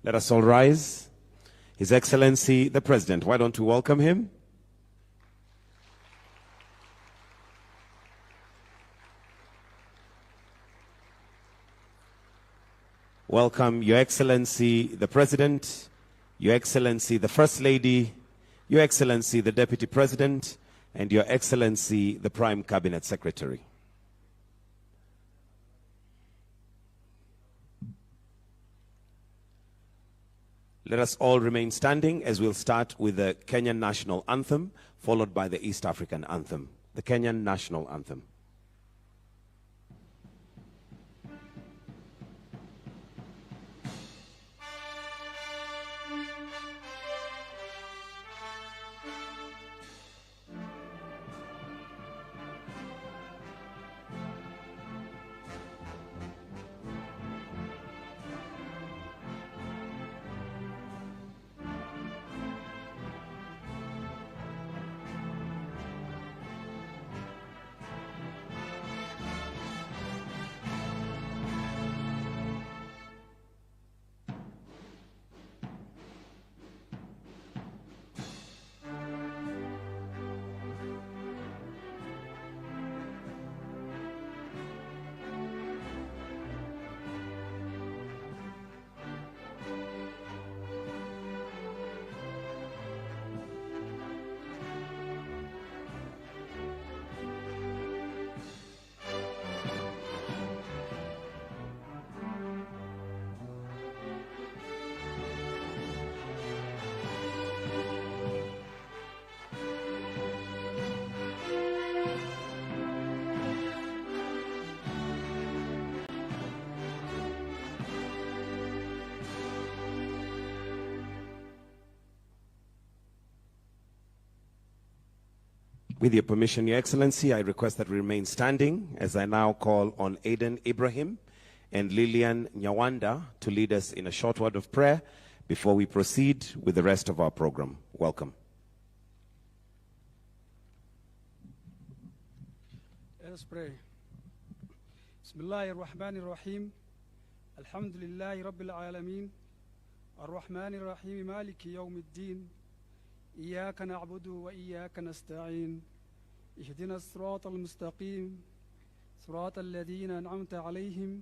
Let us all rise. His Excellency, the President. Why don't we welcome him? Welcome, Your Excellency, the President, Your Excellency, the First Lady, Your Excellency, the Deputy President, and Your Excellency, the Prime Cabinet Secretary. Let us all remain standing as we'll start with the Kenyan National Anthem, followed by the East African Anthem. The Kenyan National Anthem. With your permission, Your Excellency, I request that we remain standing as I now call on Aiden Ibrahim and Lillian Nyawanda to lead us in a short word of prayer before we proceed with the rest of our program. Welcome. Let us pray. Bismillahir Rahmanir Rahim. Alhamdulillahi Rabbil Alameen. Ar-Rahmanir Rahim Maliki Yawmiddin. إياك نعبد وإياك نستعين اهدنا الصراط المستقيم صراط الذين أنعمت عليهم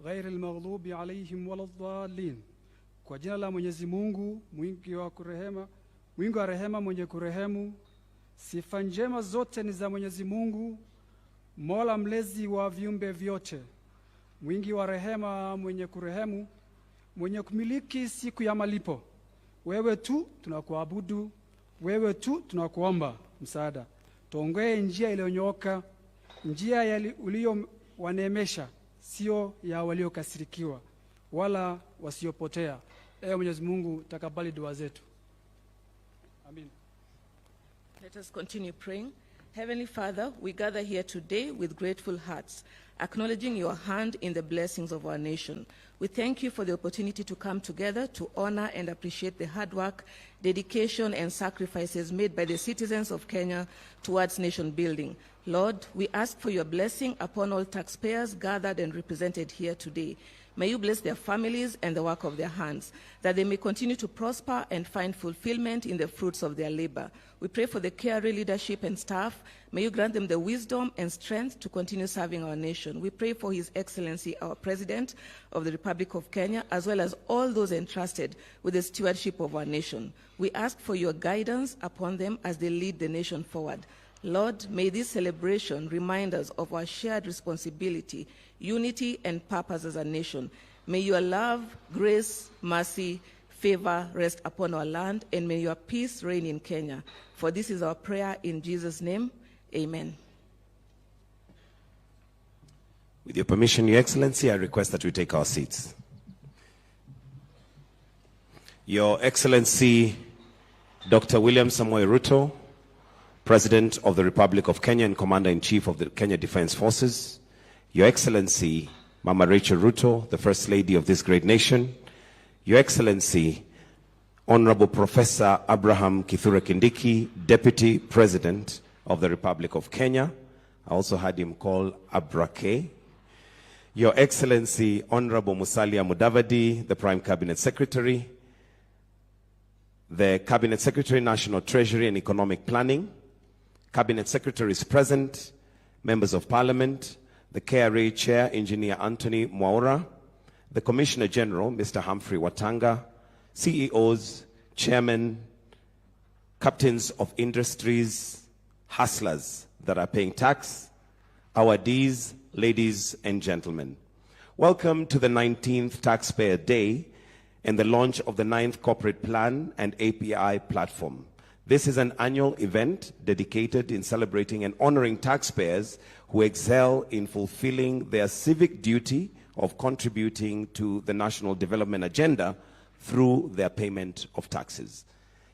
غير المغضوب عليهم ولا الضالين. Kwa jina la Mwenyezi Mungu mwingi wa rehema mwenye kurehemu. Sifa njema zote ni za Mwenyezi Mungu, Mola mlezi wa viumbe vyote, mwingi wa rehema mwenye kurehemu, mwenye kumiliki siku ya malipo. Wewe tu tunakuabudu, wewe tu tunakuomba msaada. Tuongee njia iliyonyooka, njia uliyowaneemesha, sio ya waliokasirikiwa wala wasiopotea. Ewe Mwenyezi Mungu, takabali dua zetu. Amen. Let us continue praying. Heavenly Father, we gather here today with grateful hearts, acknowledging your hand in the blessings of our nation. We thank you for the opportunity to come together to honor and appreciate the hard work, dedication, and sacrifices made by the citizens of Kenya towards nation building. Lord, we ask for your blessing upon all taxpayers gathered and represented here today. May you bless their families and the work of their hands, that they may continue to prosper and find fulfillment in the fruits of their labor. We pray for the KRA leadership and staff. May you grant them the wisdom and strength to continue serving our nation. We pray for His Excellency, our President of the Republic of Kenya, as well as all those entrusted with the stewardship of our nation. We ask for your guidance upon them as they lead the nation forward. Lord, may this celebration remind us of our shared responsibility, unity, and purpose as a nation. May your love, grace, mercy, favor rest upon our land, and may your peace reign in Kenya. For this is our prayer in Jesus' name. Amen. With your permission, Your Excellency, I request that we take our seats. Your Excellency, Dr. William Samoei Ruto, President of the Republic of Kenya and Commander-in-Chief of the Kenya Defense Forces, Your Excellency, Mama Rachel Ruto, the First Lady of this great nation, Your Excellency, Honorable Professor Abraham Kithure Kindiki, Deputy President of the Republic of Kenya. I also had him called Abrake. Your Excellency Honorable Musalia Mudavadi, the Prime Cabinet Secretary, the Cabinet Secretary, National Treasury and Economic Planning, Cabinet Secretaries present, Members of Parliament, the KRA Chair, Engineer Anthony Mwaura, the Commissioner General, Mr. Humphrey Watanga, CEOs, Chairmen, Captains of Industries, hustlers that are paying tax, awardees, ladies and gentlemen. Welcome to the 19th Taxpayer Day and the launch of the 9th Corporate Plan and API platform. This is an annual event dedicated in celebrating and honoring taxpayers who excel in fulfilling their civic duty of contributing to the national development agenda through their payment of taxes.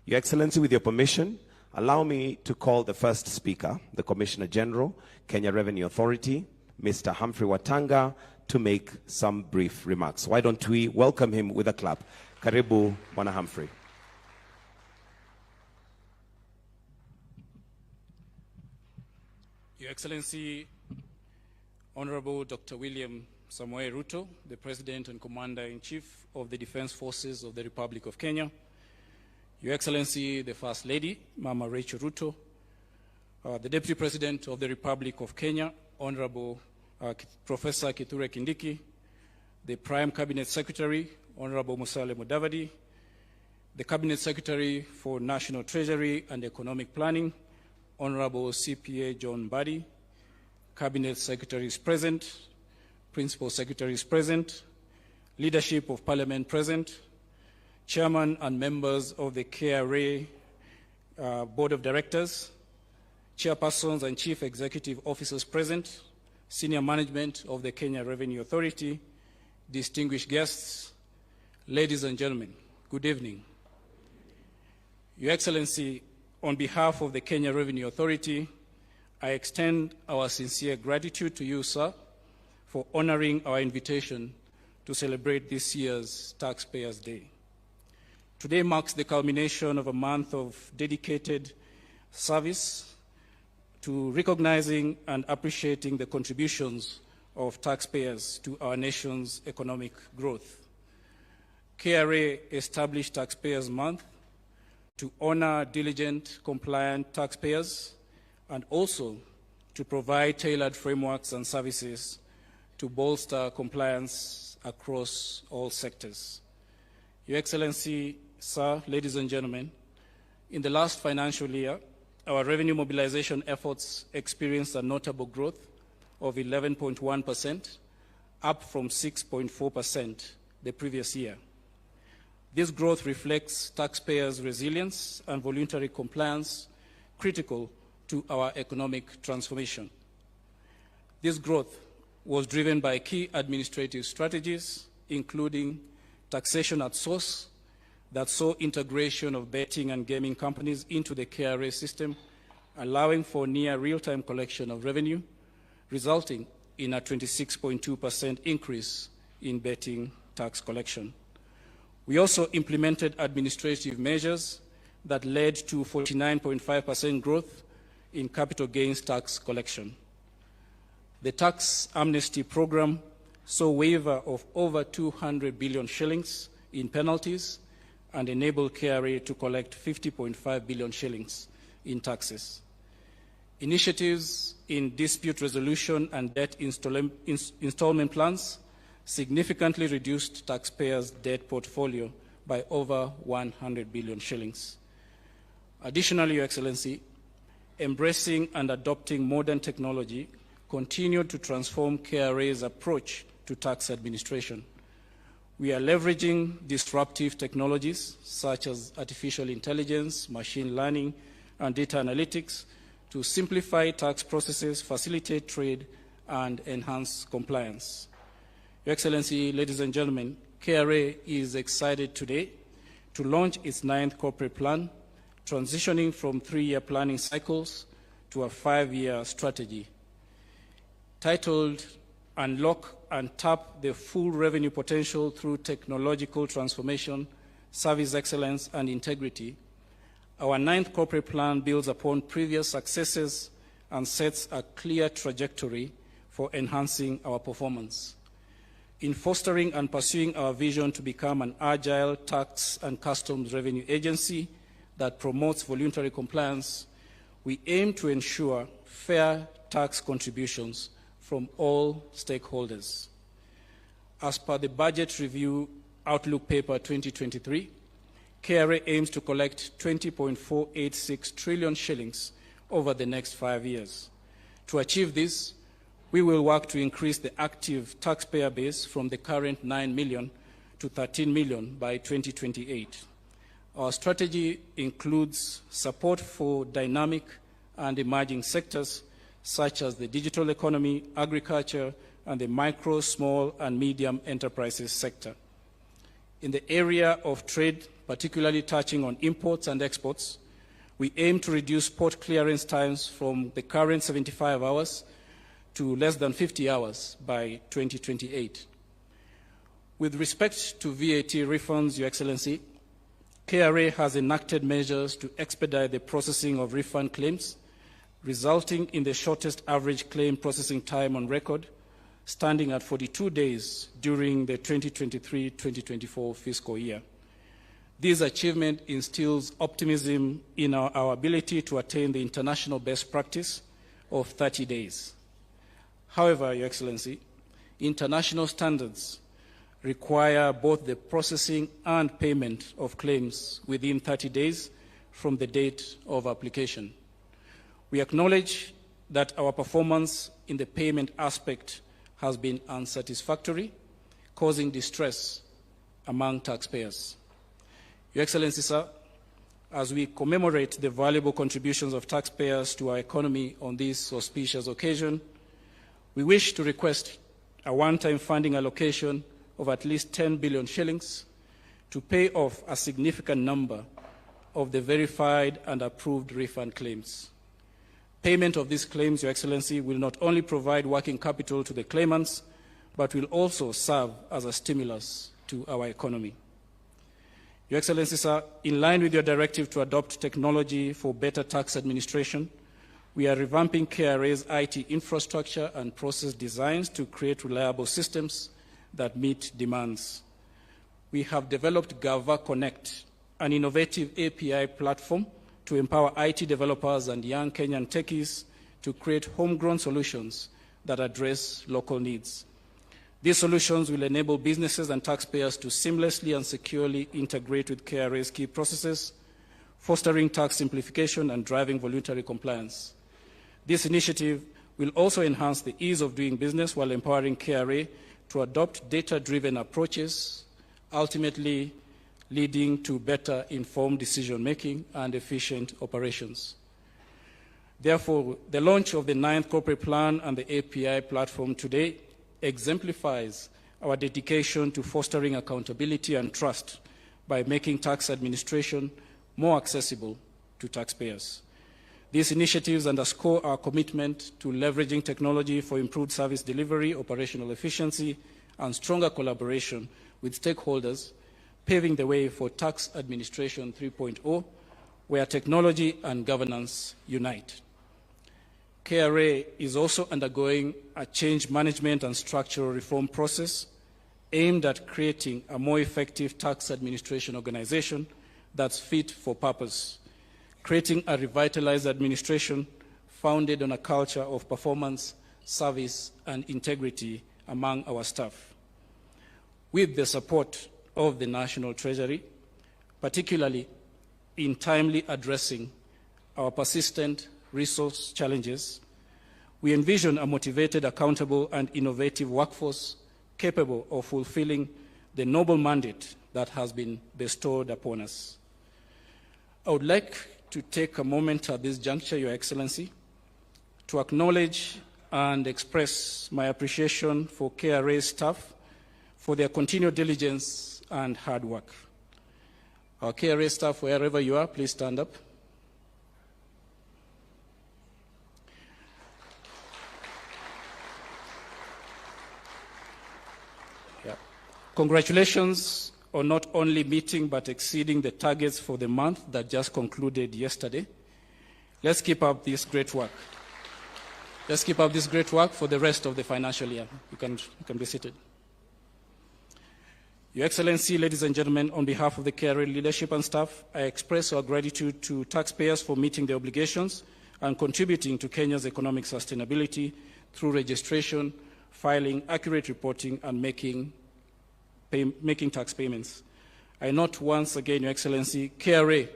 Your Excellency, with your permission, allow me to call the first speaker, the Commissioner General, Kenya Revenue Authority, Mr. Humphrey Watanga, to make some brief remarks. Why don't we welcome him with a clap? Karibu, Bwana Humphrey. Your Excellency, Honorable Dr. William Samoei Ruto, the President and Commander-in-Chief of the Defense Forces of the Republic of Kenya, Your Excellency, the First Lady, Mama Rachel Ruto, the Deputy President of the Republic of Kenya, Honorable Professor Kithure Kindiki, the Prime Cabinet Secretary, Honorable Musalia Mudavadi, the Cabinet Secretary for National Treasury and Economic Planning, Honorable CPA John Mbadi, Cabinet Secretaries present, Principal Secretaries present, Leadership of Parliament present, Chairman and members of the KRA Board of Directors, Chairpersons and Chief Executive Officers present, Senior Management of the Kenya Revenue Authority, distinguished guests, ladies and gentlemen, good evening. Your Excellency, on behalf of the Kenya Revenue Authority, I extend our sincere gratitude to you, sir, for honoring our invitation to celebrate this year's Taxpayers' Day. Today marks the culmination of a month of dedicated service to recognizing and appreciating the contributions of taxpayers to our nation's economic growth. KRA established Taxpayers Month to honor diligent, compliant taxpayers and also to provide tailored frameworks and services to bolster compliance across all sectors. Your Excellency, sir, ladies and gentlemen, in the last financial year, our revenue mobilization efforts experienced a notable growth of 11.1%, up from 6.4% the previous year. This growth reflects taxpayers' resilience and voluntary compliance critical to our economic transformation. This growth was driven by key administrative strategies, including taxation at source, that saw integration of betting and gaming companies into the KRA system, allowing for near real-time collection of revenue, resulting in a 26.2% increase in betting tax collection. We also implemented administrative measures that led to 49.5% growth in capital gains tax collection. The tax amnesty program saw waiver of over 200 billion shillings in penalties and enabled KRA to collect 50.5 billion shillings in taxes. Initiatives in dispute resolution and debt installment plans significantly reduced taxpayers' debt portfolio by over 100 billion shillings. Additionally, Your Excellency, embracing and adopting modern technology continued to transform KRA's approach to tax administration. We are leveraging disruptive technologies such as artificial intelligence, machine learning, and data analytics to simplify tax processes, facilitate trade, and enhance compliance. Your Excellency, ladies and gentlemen, KRA is excited today to launch its 9th corporate plan, transitioning from 3-year planning cycles to a 5-year strategy. Titled Unlock and Tap the Full Revenue Potential Through Technological Transformation, Service Excellence, and Integrity, our 9th corporate plan builds upon previous successes and sets a clear trajectory for enhancing our performance. in fostering and pursuing our vision to become an agile tax and customs revenue agency that promotes voluntary compliance, we aim to ensure fair tax contributions from all stakeholders. As per the Budget Review Outlook Paper 2023, KRA aims to collect 20.486 trillion shillings over the next 5 years. To achieve this, we will work to increase the active taxpayer base from the current 9 million to 13 million by 2028. Our strategy includes support for dynamic and emerging sectors such as the digital economy, agriculture, and the micro, small, and medium enterprises sector. In the area of trade, particularly touching on imports and exports, we aim to reduce port clearance times from the current 75 hours to less than 50 hours by 2028. With respect to VAT refunds, Your Excellency, KRA has enacted measures to expedite the processing of refund claims, resulting in the shortest average claim processing time on record, standing at 42 days during the 2023-2024 fiscal year. This achievement instills optimism in our ability to attain the international best practice of 30 days. However, Your Excellency, international standards require both the processing and payment of claims within 30 days from the date of application. We acknowledge that our performance in the payment aspect has been unsatisfactory, causing distress among taxpayers. Your Excellency, sir, as we commemorate the valuable contributions of taxpayers to our economy on this auspicious occasion, we wish to request a one-time funding allocation of at least 10 billion shillings to pay off a significant number of the verified and approved refund claims. Payment of these claims, Your Excellency, will not only provide working capital to the claimants, but will also serve as a stimulus to our economy. Your Excellency, sir, in line with your directive to adopt technology for better tax administration, we are revamping KRA's IT infrastructure and process designs to create reliable systems that meet demands. We have developed Gava Connect, an innovative API platform to empower IT developers and young Kenyan techies to create homegrown solutions that address local needs. These solutions will enable businesses and taxpayers to seamlessly and securely integrate with KRA's key processes, fostering tax simplification and driving voluntary compliance. This initiative will also enhance the ease of doing business while empowering KRA to adopt data-driven approaches, ultimately leading to better informed decision-making and efficient operations. Therefore, the launch of the 9th Corporate Plan and the API platform today exemplifies our dedication to fostering accountability and trust by making tax administration more accessible to taxpayers. These initiatives underscore our commitment to leveraging technology for improved service delivery, operational efficiency, and stronger collaboration with stakeholders, paving the way for Tax Administration 3.0, where technology and governance unite. KRA is also undergoing a change management and structural reform process aimed at creating a more effective tax administration organization that's fit for purpose, creating a revitalized administration founded on a culture of performance, service, and integrity among our staff. With the support of the National Treasury, particularly in timely addressing our persistent resource challenges, we envision a motivated, accountable, and innovative workforce capable of fulfilling the noble mandate that has been bestowed upon us. I would like to take a moment at this juncture, Your Excellency, to acknowledge and express my appreciation for KRA staff for their continued diligence and hard work. Our KRA staff, wherever you are, please stand up. Congratulations on not only meeting but exceeding the targets for the month that just concluded yesterday. Let's keep up this great work. Let's keep up this great work for the rest of the financial year. You can be seated. Your Excellency, ladies and gentlemen, on behalf of the KRA leadership and staff, I express our gratitude to taxpayers for meeting their obligations and contributing to Kenya's economic sustainability through registration, filing, accurate reporting, and making tax payments. I note once again, Your Excellency, KRA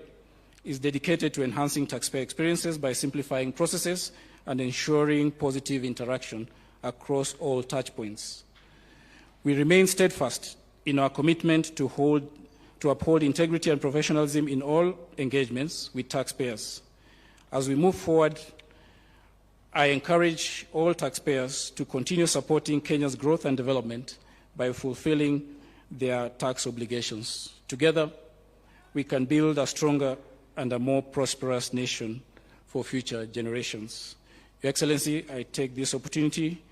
is dedicated to enhancing taxpayer experiences by simplifying processes and ensuring positive interaction across all touchpoints. We remain steadfast in our commitment to uphold integrity and professionalism in all engagements with taxpayers. As we move forward, I encourage all taxpayers to continue supporting Kenya's growth and development by fulfilling their tax obligations. Together, we can build a stronger and a more prosperous nation for future generations. Your Excellency, I take this opportunity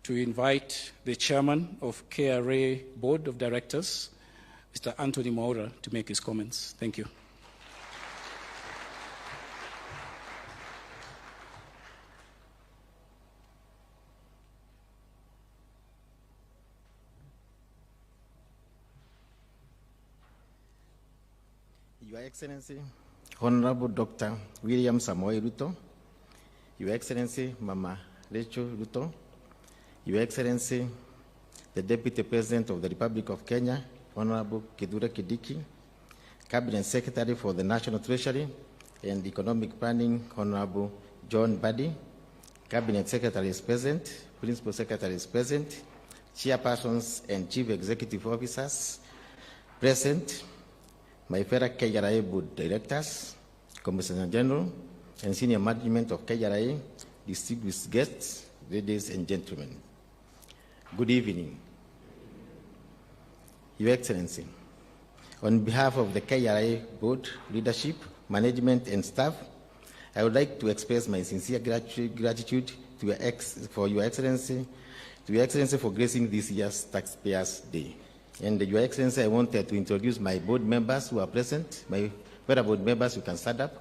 to invite the Chairman of KRA Board of Directors, Mr. Anthony Mwaura, to make his comments. Thank you. Your Excellency, Honorable Dr. William Samoei Ruto, Your Excellency, Mama Rachel Ruto, Your Excellency, the Deputy President of the Republic of Kenya, Honorable Kithure Kindiki, Cabinet Secretary for the National Treasury and Economic Planning, Honorable John Badi, Cabinet Secretary is present, Principal Secretary is present, Chairpersons and Chief Executive Officers present, my fellow KRA Board Directors, Commissioner General, and Senior Management of KRA, distinguished guests, ladies and gentlemen. Good evening. Your Excellency, on behalf of the KRA Board, leadership, management, and staff, I would like to express my sincere gratitude to Your Excellency for gracing this year's Taxpayers' Day. And Your Excellency, I wanted to introduce my board members who are present. My fellow board members, you can stand up.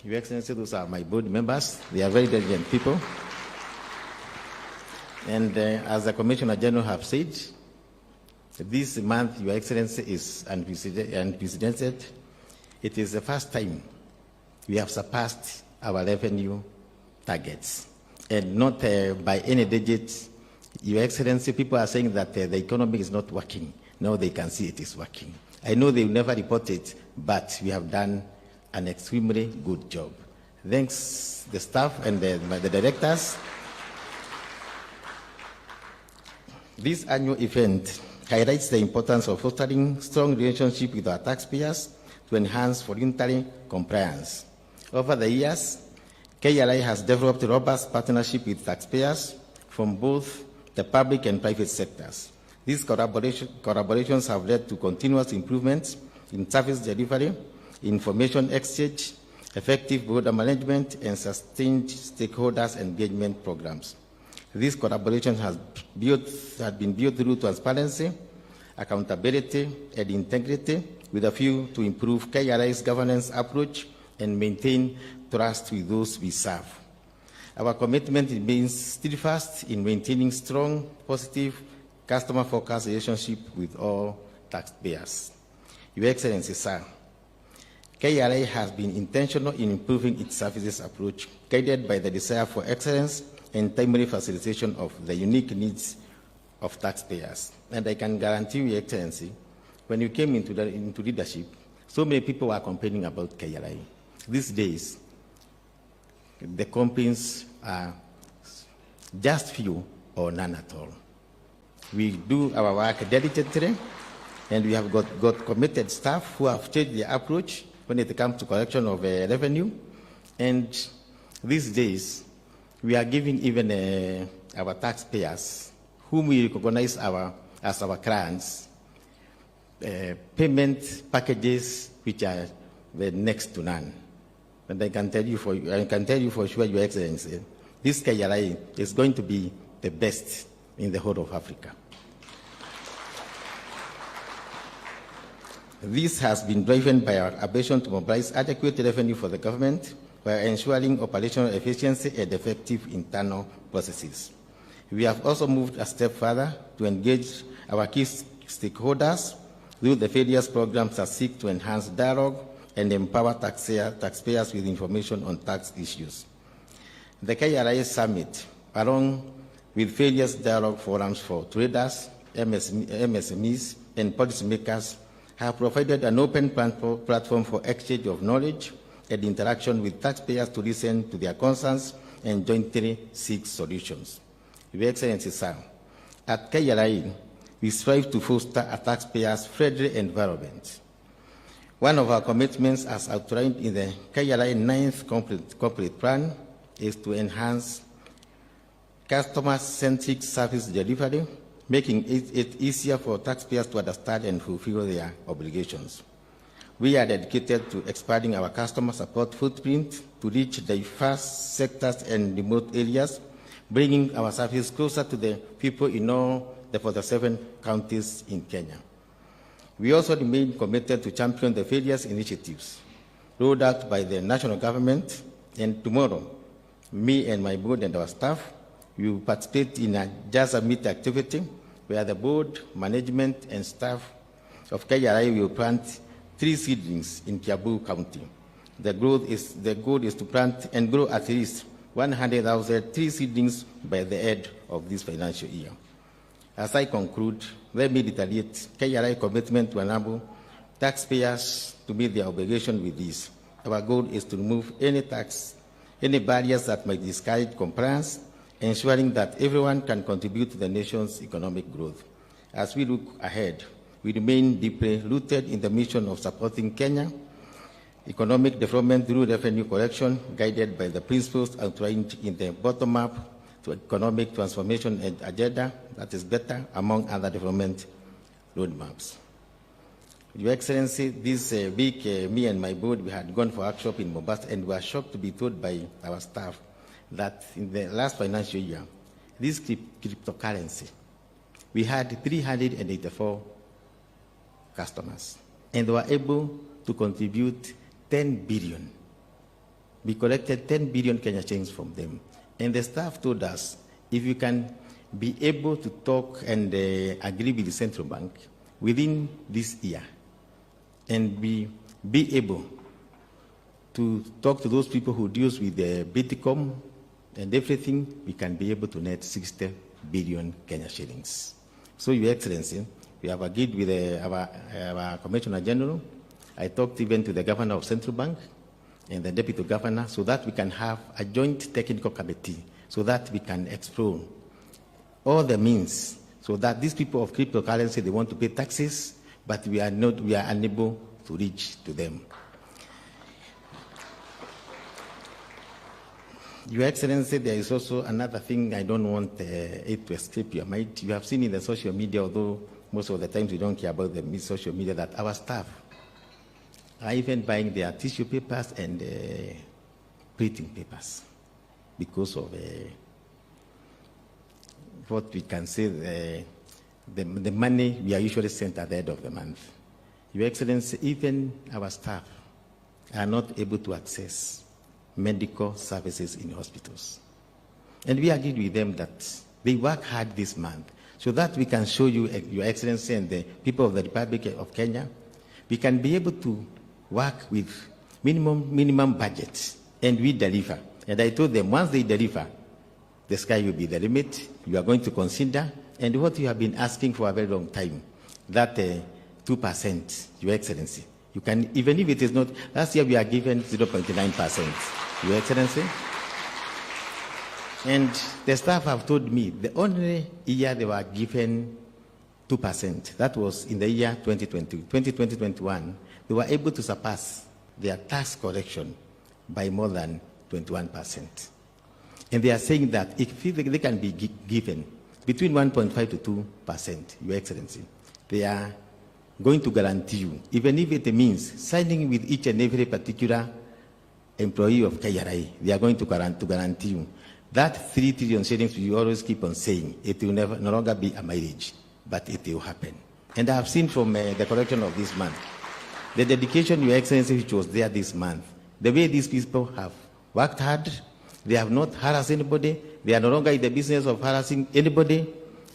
Your Excellency, those are my board members. They are very diligent people. And as the Commissioner General have said, this month, Your Excellency, is unprecedented. It is the first time we have surpassed our revenue targets, and not by any digit. Your Excellency, people are saying that the economy is not working. Now they can see it is working. I know they will never report it, but we have done an extremely good job. Thanks the staff and the directors. This annual event highlights the importance of fostering strong relationship with our taxpayers to enhance voluntary compliance. Over the years, KRA has developed a robust partnership with taxpayers from both the public and private sectors. These collaborations have led to continuous improvements in service delivery, information exchange, effective border management, and sustained stakeholders engagement programs. This collaboration has been built through transparency, accountability, and integrity, with a view to improve KRA's governance approach and maintain trust with those we serve. Our commitment remains steadfast in maintaining strong, positive, customer-focused relationship with all taxpayers. Your Excellency, sir, KRA has been intentional in improving its services approach, guided by the desire for excellence and timely facilitation of the unique needs of taxpayers. And I can guarantee you, Your Excellency, when you came into leadership, so many people were complaining about KRA. These days, the complaints are just few or none at all. We do our work diligently, and we have got committed staff who have changed their approach when it comes to collection of revenue. And these days, we are giving even our taxpayers, whom we recognize as our clients, payment packages which are next to none. And I can tell you for sure, Your Excellency, this KRA is going to be the best in the whole of Africa. This has been driven by our ambition to mobilize adequate revenue for the government while ensuring operational efficiency and effective internal processes. We have also moved a step further to engage our key stakeholders through the various programs that seek to enhance dialogue and empower taxpayers with information on tax issues. The KRI Summit, along with various dialogue forums for traders, MSMEs, and policymakers, have provided an open platform for exchange of knowledge and interaction with taxpayers to listen to their concerns and jointly seek solutions. Your Excellency, sir, at KRI, we strive to foster a taxpayers-friendly environment. One of our commitments, as outlined in the KRI 9th Corporate Plan, is to enhance customer-centric service delivery, making it easier for taxpayers to understand and fulfill their obligations. We are dedicated to expanding our customer support footprint to reach diverse sectors and remote areas, bringing our service closer to the people in all the 47 counties in Kenya. We also remain committed to champion the various initiatives rolled out by the national government, and tomorrow, me and my board and our staff will participate in a Just Meet activity where the board, management, and staff of KRI will plant 3 seedlings in Kiambu County. The goal is to plant and grow at least 100,000 tree seedlings by the end of this financial year. As I conclude, let me reiterate KRI commitment to enable taxpayers to meet their obligation with this. Our goal is to remove any barriers that might discourage compliance, ensuring that everyone can contribute to the nation's economic growth. As we look ahead, we remain deeply rooted in the mission of supporting Kenya economic development through revenue collection, guided by the principles outlined in the bottom-up to economic transformation and agenda, that is better, among other development roadmaps. Your Excellency, this week, me and my board, we had gone for a workshop in Mombasa, and we were shocked to be told by our staff that in the last financial year, this cryptocurrency, we had 384 customers, and they were able to contribute 10 billion. We collected 10 billion Kenya shillings from them. And the staff told us, if you can be able to talk and agree with the central bank within this year, and be able to talk to those people who deals with the Bitcoin and everything, we can be able to net 60 billion Kenya shillings. So, Your Excellency, we have agreed with our Commissioner General. I talked even to the Governor of Central Bank and the Deputy Governor, so that we can have a joint technical committee, so that we can explore all the means, so that these people of cryptocurrency, they want to pay taxes, but we are unable to reach to them. Your Excellency, there is also another thing I don't want it to escape your mind. You have seen in the social media, although most of the times we don't care about the social media, that our staff are even buying their tissue papers and printing papers because of what we can say, the money we are usually sent at the end of the month. Your Excellency, even our staff are not able to access medical services in hospitals. And we agreed with them that they work hard this month so that we can show you, Your Excellency, and the people of the Republic of Kenya, we can be able to work with minimum budgets, and we deliver. And I told them, once they deliver, the sky will be the limit. You are going to consider, and what you have been asking for a very long time, that 2%, Your Excellency. You can, even if it is not, last year we are given 0.9%, Your Excellency. And the staff have told me the only year they were given 2%, that was in the year 2020-21, they were able to surpass their tax collection by more than 21%. And they are saying that if they can be given between 1.5 to 2%, Your Excellency, they are going to guarantee you, even if it means signing with each and every particular employee of KRI, they are going to guarantee you that 3 trillion shillings we always keep on saying, it will no longer be a marriage, but it will happen. And I have seen from the collection of this month, the dedication, Your Excellency, which was there this month, the way these people have worked hard, they have not harassed anybody, they are no longer in the business of harassing anybody.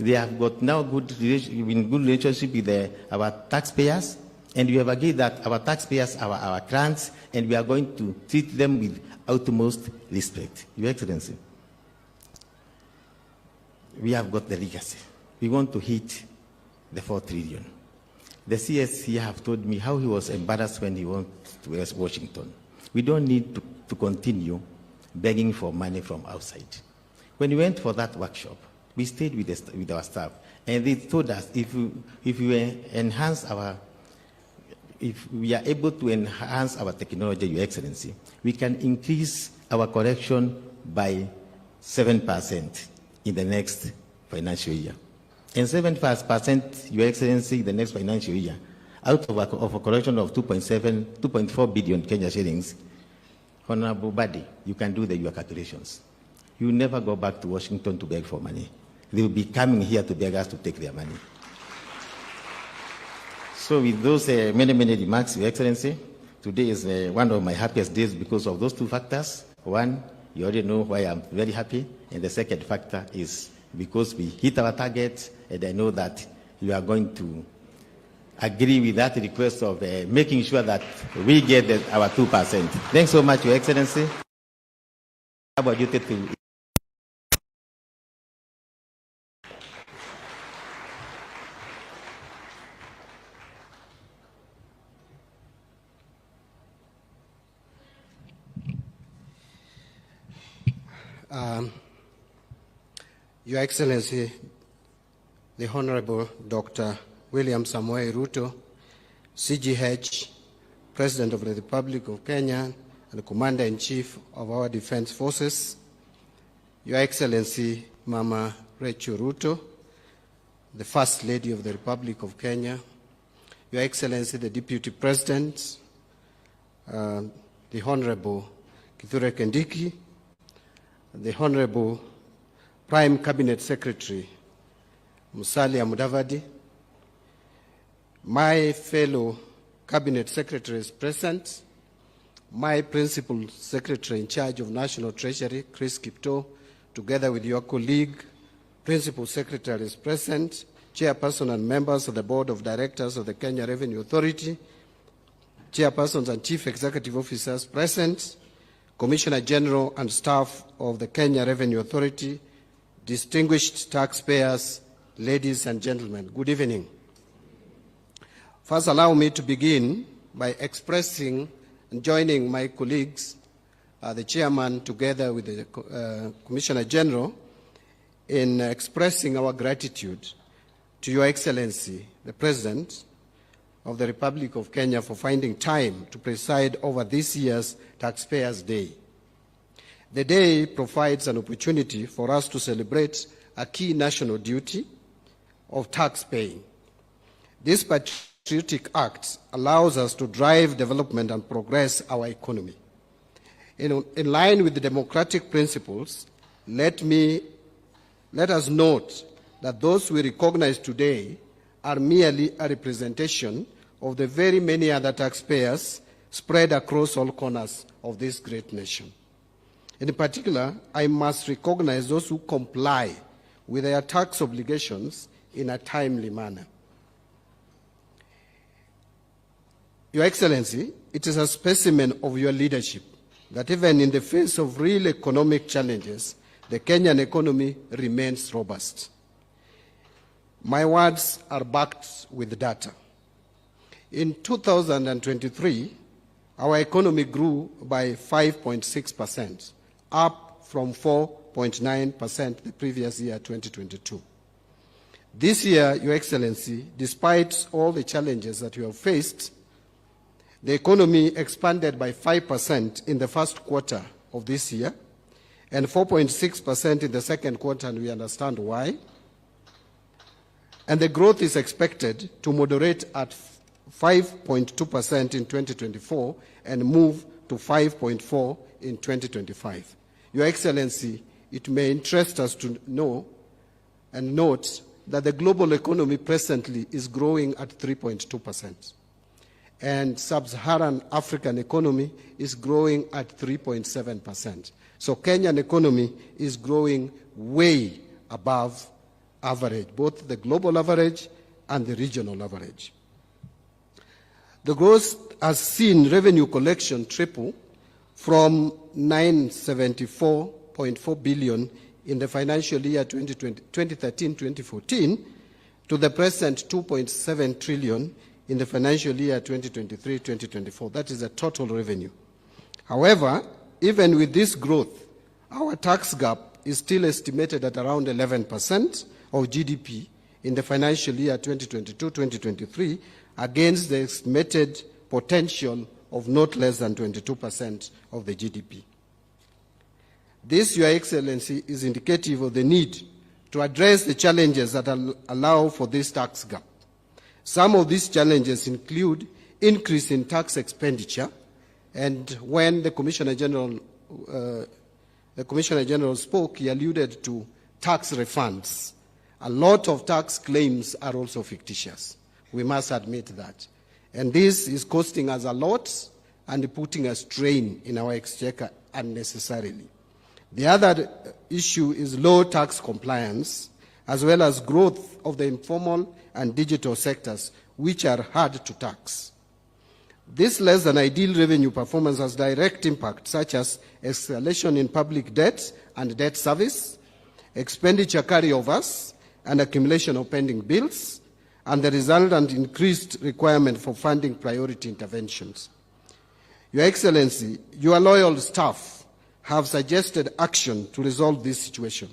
They have got now good relationship with our taxpayers, and we have agreed that our taxpayers are our clients, and we are going to treat them with utmost respect. Your Excellency, we have got the legacy. We want to hit the 4 trillion. The CSC have told me how he was embarrassed when he went to Washington. We don't need to continue begging for money from outside. When we went for that workshop, we stayed with our staff, and they told us if we are able to enhance our technology, Your Excellency, we can increase our collection by 7% in the next financial year. And 7%, Your Excellency, in the next financial year, out of a collection of 2.4 billion Kenya shillings, Honorable Badi, you can do your calculations. You will never go back to Washington to beg for money. They will be coming here to beg us to take their money. So with those many remarks, Your Excellency, today is one of my happiest days because of those 2 factors. One, you already know why I'm very happy. And the second factor is because we hit our target, and I know that you are going to agree with that request of making sure that we get our 2%. Thanks so much, Your Excellency. How about you to Your Excellency, the Honorable Dr. William Samoei Ruto, CGH, President of the Republic of Kenya, and Commander-in-Chief of our Defense Forces, Your Excellency, Mama Rachel Ruto, the First Lady of the Republic of Kenya, Your Excellency, the Deputy President, the Honorable Kithure Kindiki, the Honorable Prime Cabinet Secretary Musalia Mudavadi, my fellow Cabinet Secretaries present, my Principal Secretary in charge of National Treasury, Chris Kithure, together with your colleague, Principal Secretaries present, Chairperson and members of the Board of Directors of the Kenya Revenue Authority, Chairpersons and Chief Executive Officers present, Commissioner General and staff of the Kenya Revenue Authority, distinguished taxpayers, ladies and gentlemen, good evening. First, allow me to begin by expressing and joining my colleagues, the Chairman, together with the Commissioner General, in expressing our gratitude to Your Excellency, the President of the Republic of Kenya, for finding time to preside over this year's Taxpayers' Day. The day provides an opportunity for us to celebrate a key national duty of tax paying. This patriotic act allows us to drive development and progress our economy. In line with the democratic principles, let us note that those we recognize today are merely a representation of the very many other taxpayers spread across all corners of this great nation. In particular, I must recognize those who comply with their tax obligations in a timely manner. Your Excellency, it is a specimen of your leadership that even in the face of real economic challenges, the Kenyan economy remains robust. My words are backed with data. In 2023, our economy grew by 5.6%, up from 4.9% the previous year, 2022. This year, Your Excellency, despite all the challenges that you have faced, the economy expanded by 5% in the first quarter of this year and 4.6% in the second quarter, and we understand why. And the growth is expected to moderate at 5.2% in 2024 and move to 5.4% in 2025. Your Excellency, it may interest us to know and note that the global economy presently is growing at 3.2%, and sub-Saharan African economy is growing at 3.7%. So Kenyan economy is growing way above average, both the global average and the regional average. The growth has seen revenue collection triple from 974.4 billion in the financial year 2013-2014 to the present 2.7 trillion in the financial year 2023-2024. That is the total revenue. However, even with this growth, our tax gap is still estimated at around 11% of GDP in the financial year 2022-2023 against the estimated potential of not less than 22% of the GDP. This, Your Excellency, is indicative of the need to address the challenges that allow for this tax gap. Some of these challenges include increase in tax expenditure, and when the Commissioner General spoke, he alluded to tax refunds. A lot of tax claims are also fictitious. We must admit that. And this is costing us a lot and putting a strain in our exchequer unnecessarily. The other issue is low tax compliance, as well as growth of the informal and digital sectors, which are hard to tax. This less than ideal revenue performance has direct impact, such as escalation in public debt and debt service, expenditure carryovers, and accumulation of pending bills, and the resultant increased requirement for funding priority interventions. Your Excellency, your loyal staff have suggested action to resolve this situation.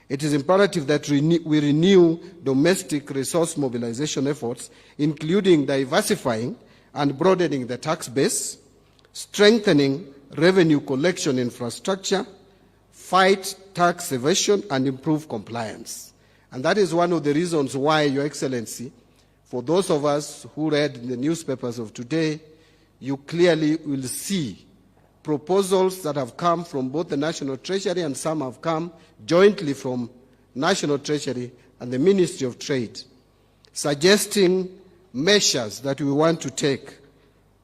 It is imperative that we renew domestic resource mobilization efforts, including diversifying and broadening the tax base, strengthening revenue collection infrastructure, fight tax evasion, and improve compliance. And that is one of the reasons why, Your Excellency, for those of us who read the newspapers of today, you clearly will see proposals that have come from both the National Treasury and some have come jointly from National Treasury and the Ministry of Trade, suggesting measures that we want to take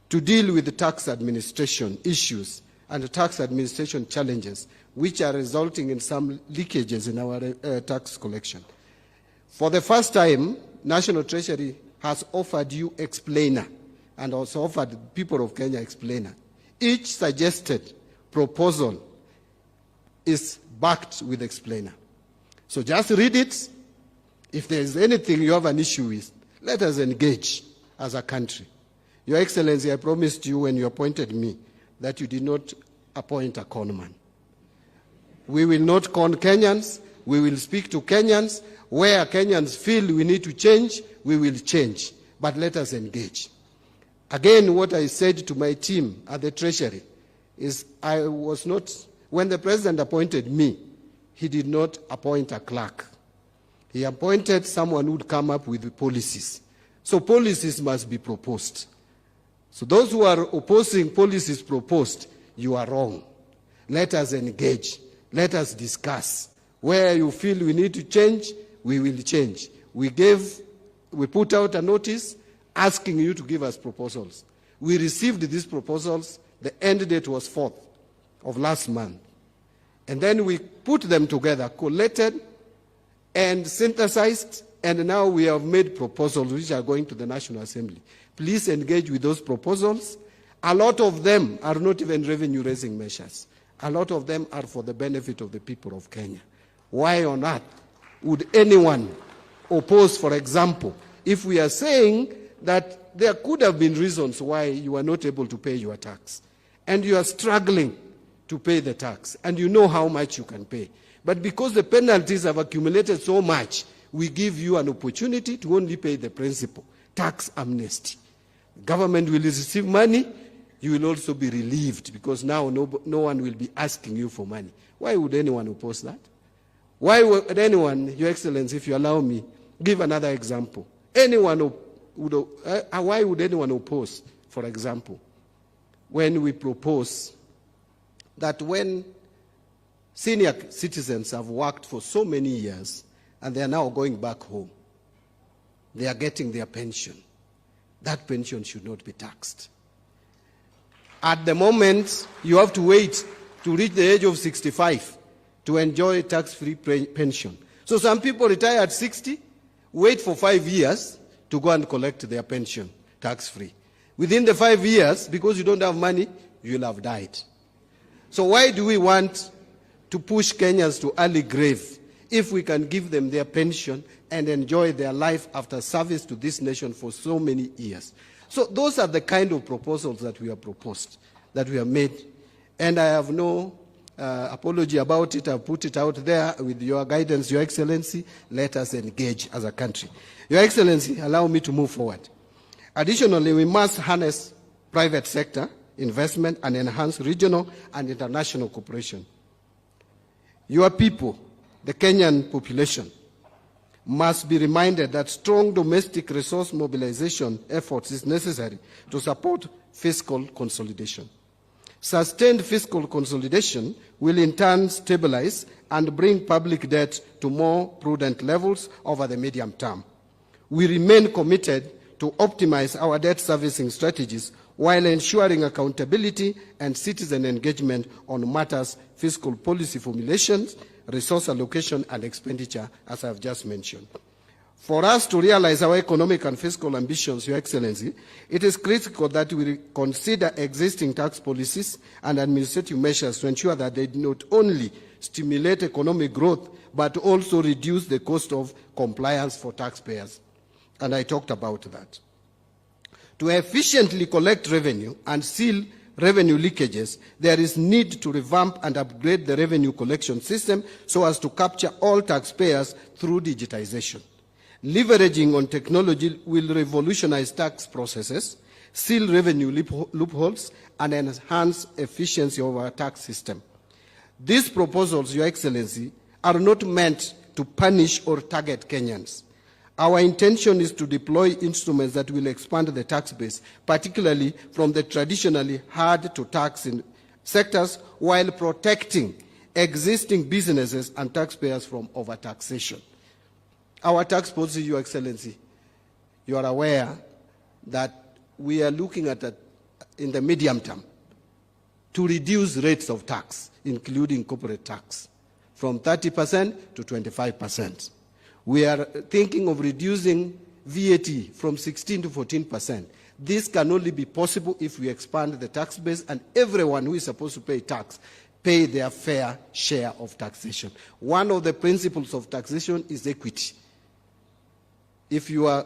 to deal with the tax administration issues and the tax administration challenges, which are resulting in some leakages in our tax collection. For the first time, National Treasury has offered you explainer and also offered the people of Kenya explainer. Each suggested proposal is backed with explainer. So just read it. If there is anything you have an issue with, let us engage as a country. Your Excellency, I promised you when you appointed me that you did not appoint a conman. We will not con Kenyans. We will speak to Kenyans. Where Kenyans feel we need to change, we will change. But let us engage. Again, what I said to my team at the Treasury is I was not, when the President appointed me, he did not appoint a clerk. He appointed someone who would come up with the policies. So policies must be proposed. So those who are opposing policies proposed, you are wrong. Let us engage. Let us discuss. Where you feel we need to change, we will change. We put out a notice asking you to give us proposals. We received these proposals. The end date was 4th of last month. And then we put them together, collated and synthesized, and now we have made proposals which are going to the National Assembly. Please engage with those proposals. A lot of them are not even revenue-raising measures. A lot of them are for the benefit of the people of Kenya. Why on earth would anyone oppose, for example, if we are saying that there could have been reasons why you are not able to pay your tax, and you are struggling to pay the tax, and you know how much you can pay. But because the penalties have accumulated so much, we give you an opportunity to only pay the principal, tax amnesty. Government will receive money, you will also be relieved, because now no one will be asking you for money. Why would anyone oppose that? Why would anyone, Your Excellency, if you allow me, give another example. Why would anyone oppose, for example, when we propose that when senior citizens have worked for so many years and they are now going back home, they are getting their pension. That pension should not be taxed. At the moment, you have to wait to reach the age of 65 to enjoy tax-free pension. So some people retire at 60, wait for 5 years to go and collect their pension tax-free. Within the 5 years, because you don't have money, you'll have died. So why do we want to push Kenyans to early grave if we can give them their pension and enjoy their life after service to this nation for so many years? So those are the kind of proposals that we have proposed, that we have made. And I have no apology about it. I've put it out there with your guidance, Your Excellency. Let us engage as a country. Your Excellency, allow me to move forward. Additionally, we must harness private sector investment and enhance regional and international cooperation. Your people, the Kenyan population, must be reminded that strong domestic resource mobilization efforts is necessary to support fiscal consolidation. Sustained fiscal consolidation will in turn stabilize and bring public debt to more prudent levels over the medium term. We remain committed to optimize our debt servicing strategies while ensuring accountability and citizen engagement on matters fiscal policy formulations, resource allocation and expenditure, as I have just mentioned. For us to realize our economic and fiscal ambitions, Your Excellency, it is critical that we consider existing tax policies and administrative measures to ensure that they not only stimulate economic growth, but also reduce the cost of compliance for taxpayers. And I talked about that. To efficiently collect revenue and seal revenue leakages, there is need to revamp and upgrade the revenue collection system so as to capture all taxpayers through digitization. Leveraging on technology will revolutionize tax processes, seal revenue loopholes, and enhance efficiency of our tax system. These proposals, Your Excellency, are not meant to punish or target Kenyans. Our intention is to deploy instruments that will expand the tax base, particularly from the traditionally hard-to-tax sectors, while protecting existing businesses and taxpayers from overtaxation. Our tax policy, Your Excellency, you are aware that we are looking at that in the medium term to reduce rates of tax, including corporate tax, from 30% to 25%. We are thinking of reducing VAT from 16 to 14%. This can only be possible if we expand the tax base and everyone who is supposed to pay tax pay their fair share of taxation. One of the principles of taxation is equity. If you are,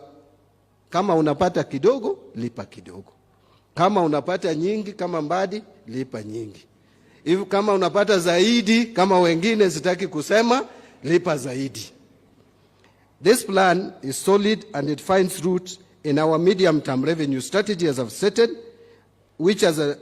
kama unapata kidogo, lipa kidogo. Kama unapata nyingi, kama mbadi, lipa nyingi. Kama unapata zaidi, kama wengine sitaki kusema, lipa zaidi. This plan is solid and it finds roots in our medium-term revenue strategy, as I've stated, which has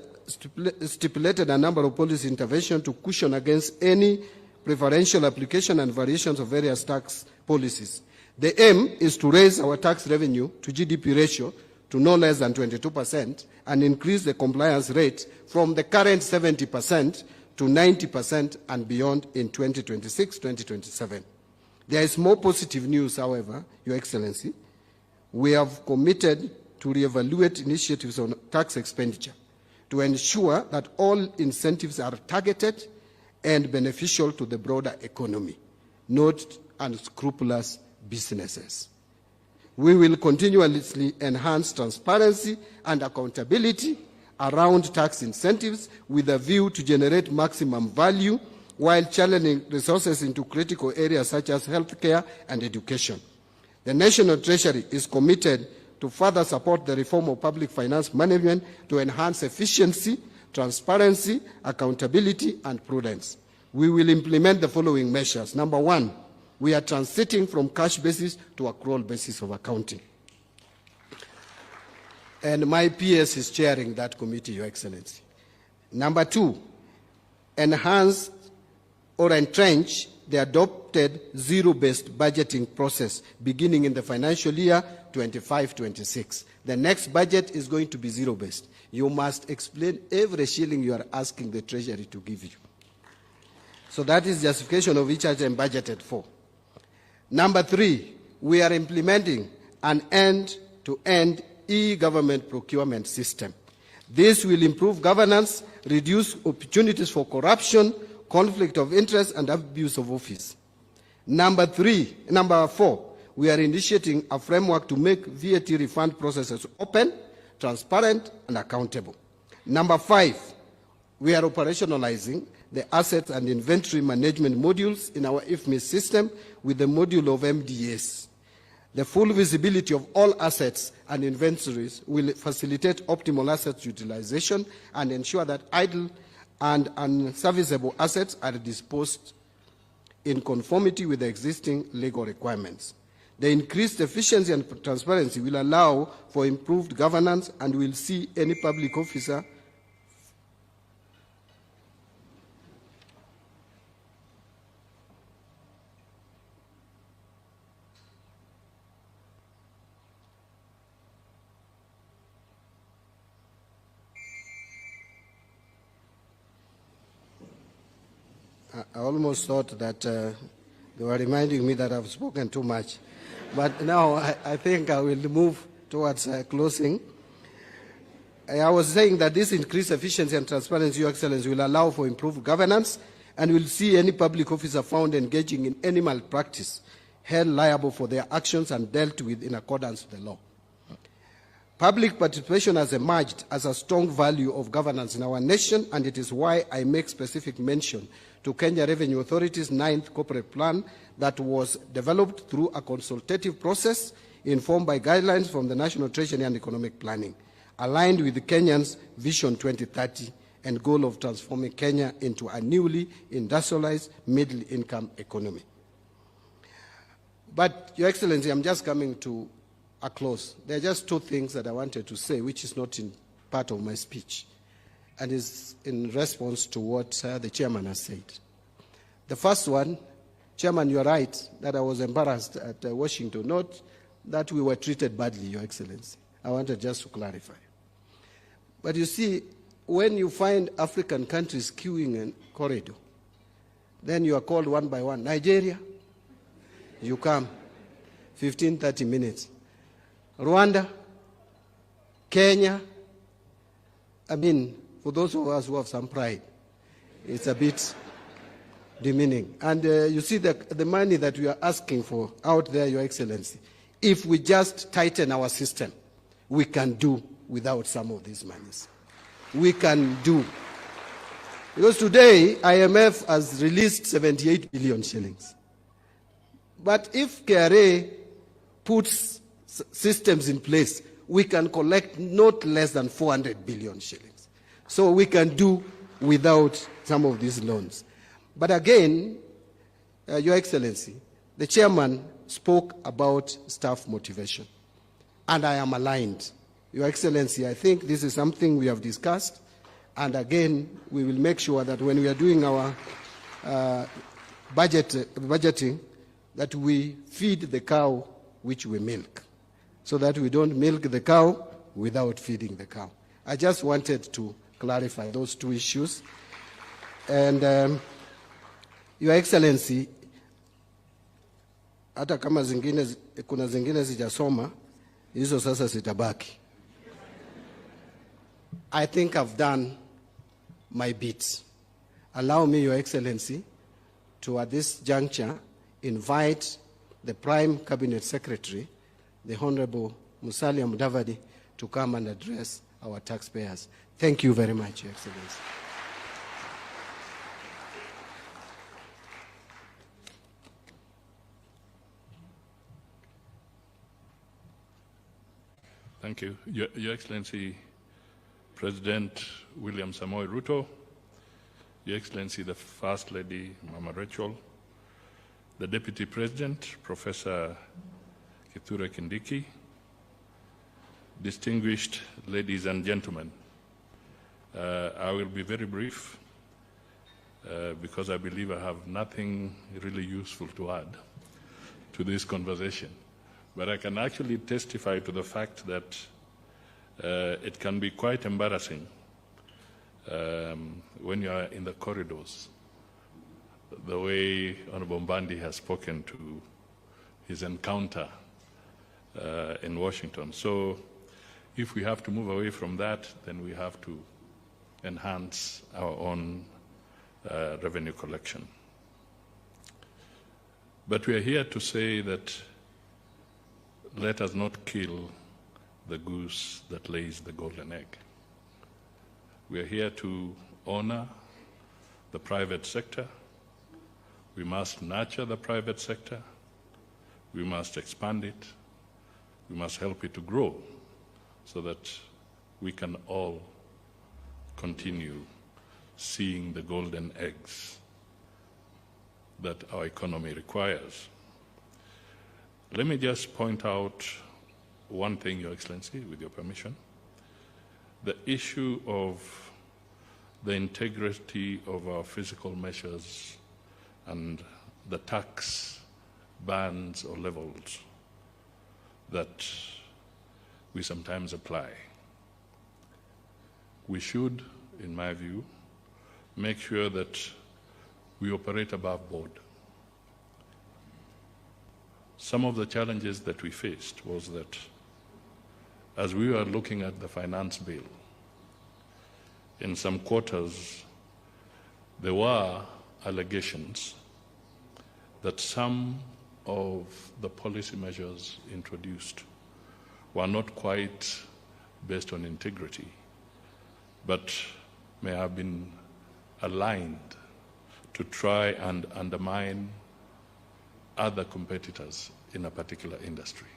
stipulated a number of policy interventions to cushion against any preferential application and variations of various tax policies. The aim is to raise our tax revenue to GDP ratio to no less than 22% and increase the compliance rate from the current 70% to 90% and beyond in 2026-2027. There is more positive news, however, Your Excellency. We have committed to reevaluate initiatives on tax expenditure to ensure that all incentives are targeted and beneficial to the broader economy, not unscrupulous businesses. We will continuously enhance transparency and accountability around tax incentives with a view to generate maximum value while channeling resources into critical areas such as healthcare and education. The National Treasury is committed to further support the reform of public finance management to enhance efficiency, transparency, accountability, and prudence. We will implement the following measures. Number one, we are transiting from cash basis to accrual basis of accounting. And my PS is chairing that committee, Your Excellency. Number two, enhance or entrench the adopted zero-based budgeting process beginning in the financial year 25-26. The next budget is going to be zero-based. You must explain every shilling you are asking the Treasury to give you. So that is justification of each item budgeted for. Number three, we are implementing an end-to-end e-government procurement system. This will improve governance, reduce opportunities for corruption, conflict of interest, and abuse of office. Number 4, we are initiating a framework to make VAT refund processes open, transparent, and accountable. Number 5, we are operationalizing the assets and inventory management modules in our IFMIS system with the module of MDS. The full visibility of all assets and inventories will facilitate optimal asset utilization and ensure that idle and unserviceable assets are disposed in conformity with the existing legal requirements. The increased efficiency and transparency will allow for improved governance and will see any public officer I almost thought that they were reminding me that I've spoken too much. But now I think I will move towards closing. I was saying that this increased efficiency and transparency, Your Excellency, will allow for improved governance and will see any public officer found engaging in any malpractice held liable for their actions and dealt with in accordance with the law. Public participation has emerged as a strong value of governance in our nation, and it is why I make specific mention to Kenya Revenue Authority's 9th corporate plan that was developed through a consultative process informed by guidelines from the National Treasury and Economic Planning, aligned with Kenya's Vision 2030 and goal of transforming Kenya into a newly industrialized middle-income economy. But, Your Excellency, I'm just coming to a close. There are just 2 things that I wanted to say, which is not in part of my speech, and is in response to what the chairman has said. The first one, Chairman, you are right that I was embarrassed at Washington, not that we were treated badly, Your Excellency. I wanted just to clarify. But you see, when you find African countries queuing in corridor, then you are called one by one. Nigeria, you come, 15, 30 minutes. Rwanda, Kenya, I mean, for those of us who have some pride, it's a bit demeaning. And you see the money that we are asking for out there, Your Excellency, if we just tighten our system, we can do without some of these monies. We can do. Because today, IMF has released 78 billion shillings. But if KRA puts systems in place, we can collect not less than 400 billion shillings. So we can do without some of these loans. But again, Your Excellency, the chairman spoke about staff motivation, and I am aligned. Your Excellency, I think this is something we have discussed, and again, we will make sure that when we are doing our budgeting, that we feed the cow which we milk, so that we don't milk the cow without feeding the cow. I just wanted to clarify those 2 issues. And Your Excellency, hata kama kuna zingine sijasoma, hizo sasa sitabaki. I think I've done my bit. Allow me, Your Excellency, to at this juncture invite the Prime Cabinet Secretary, the Honorable Musalia Mudavadi, to come and address our taxpayers. Thank you very much, Your Excellency. Thank you. Your Excellency, President William Samoei Ruto, Your Excellency, the First Lady, Mama Rachel, the Deputy President, Professor Kithure Kindiki, distinguished ladies and gentlemen, I will be very brief because I believe I have nothing really useful to add to this conversation. But I can actually testify to the fact that it can be quite embarrassing when you are in the corridors, the way Honorable Mbandi has spoken to his encounter in Washington. So if we have to move away from that, then we have to enhance our own revenue collection. But we are here to say that let us not kill the goose that lays the golden egg. We are here to honor the private sector. We must nurture the private sector. We must expand it. We must help it to grow so that we can all continue seeing the golden eggs that our economy requires. Let me just point out one thing, Your Excellency, with your permission. The issue of the integrity of our fiscal measures and the tax bands or levels that we sometimes apply. We should, in my view, make sure that we operate above board. Some of the challenges that we faced was that as we were looking at the finance bill, in some quarters, there were allegations that some of the policy measures introduced were not quite based on integrity, but may have been aligned to try and undermine other competitors in a particular industry.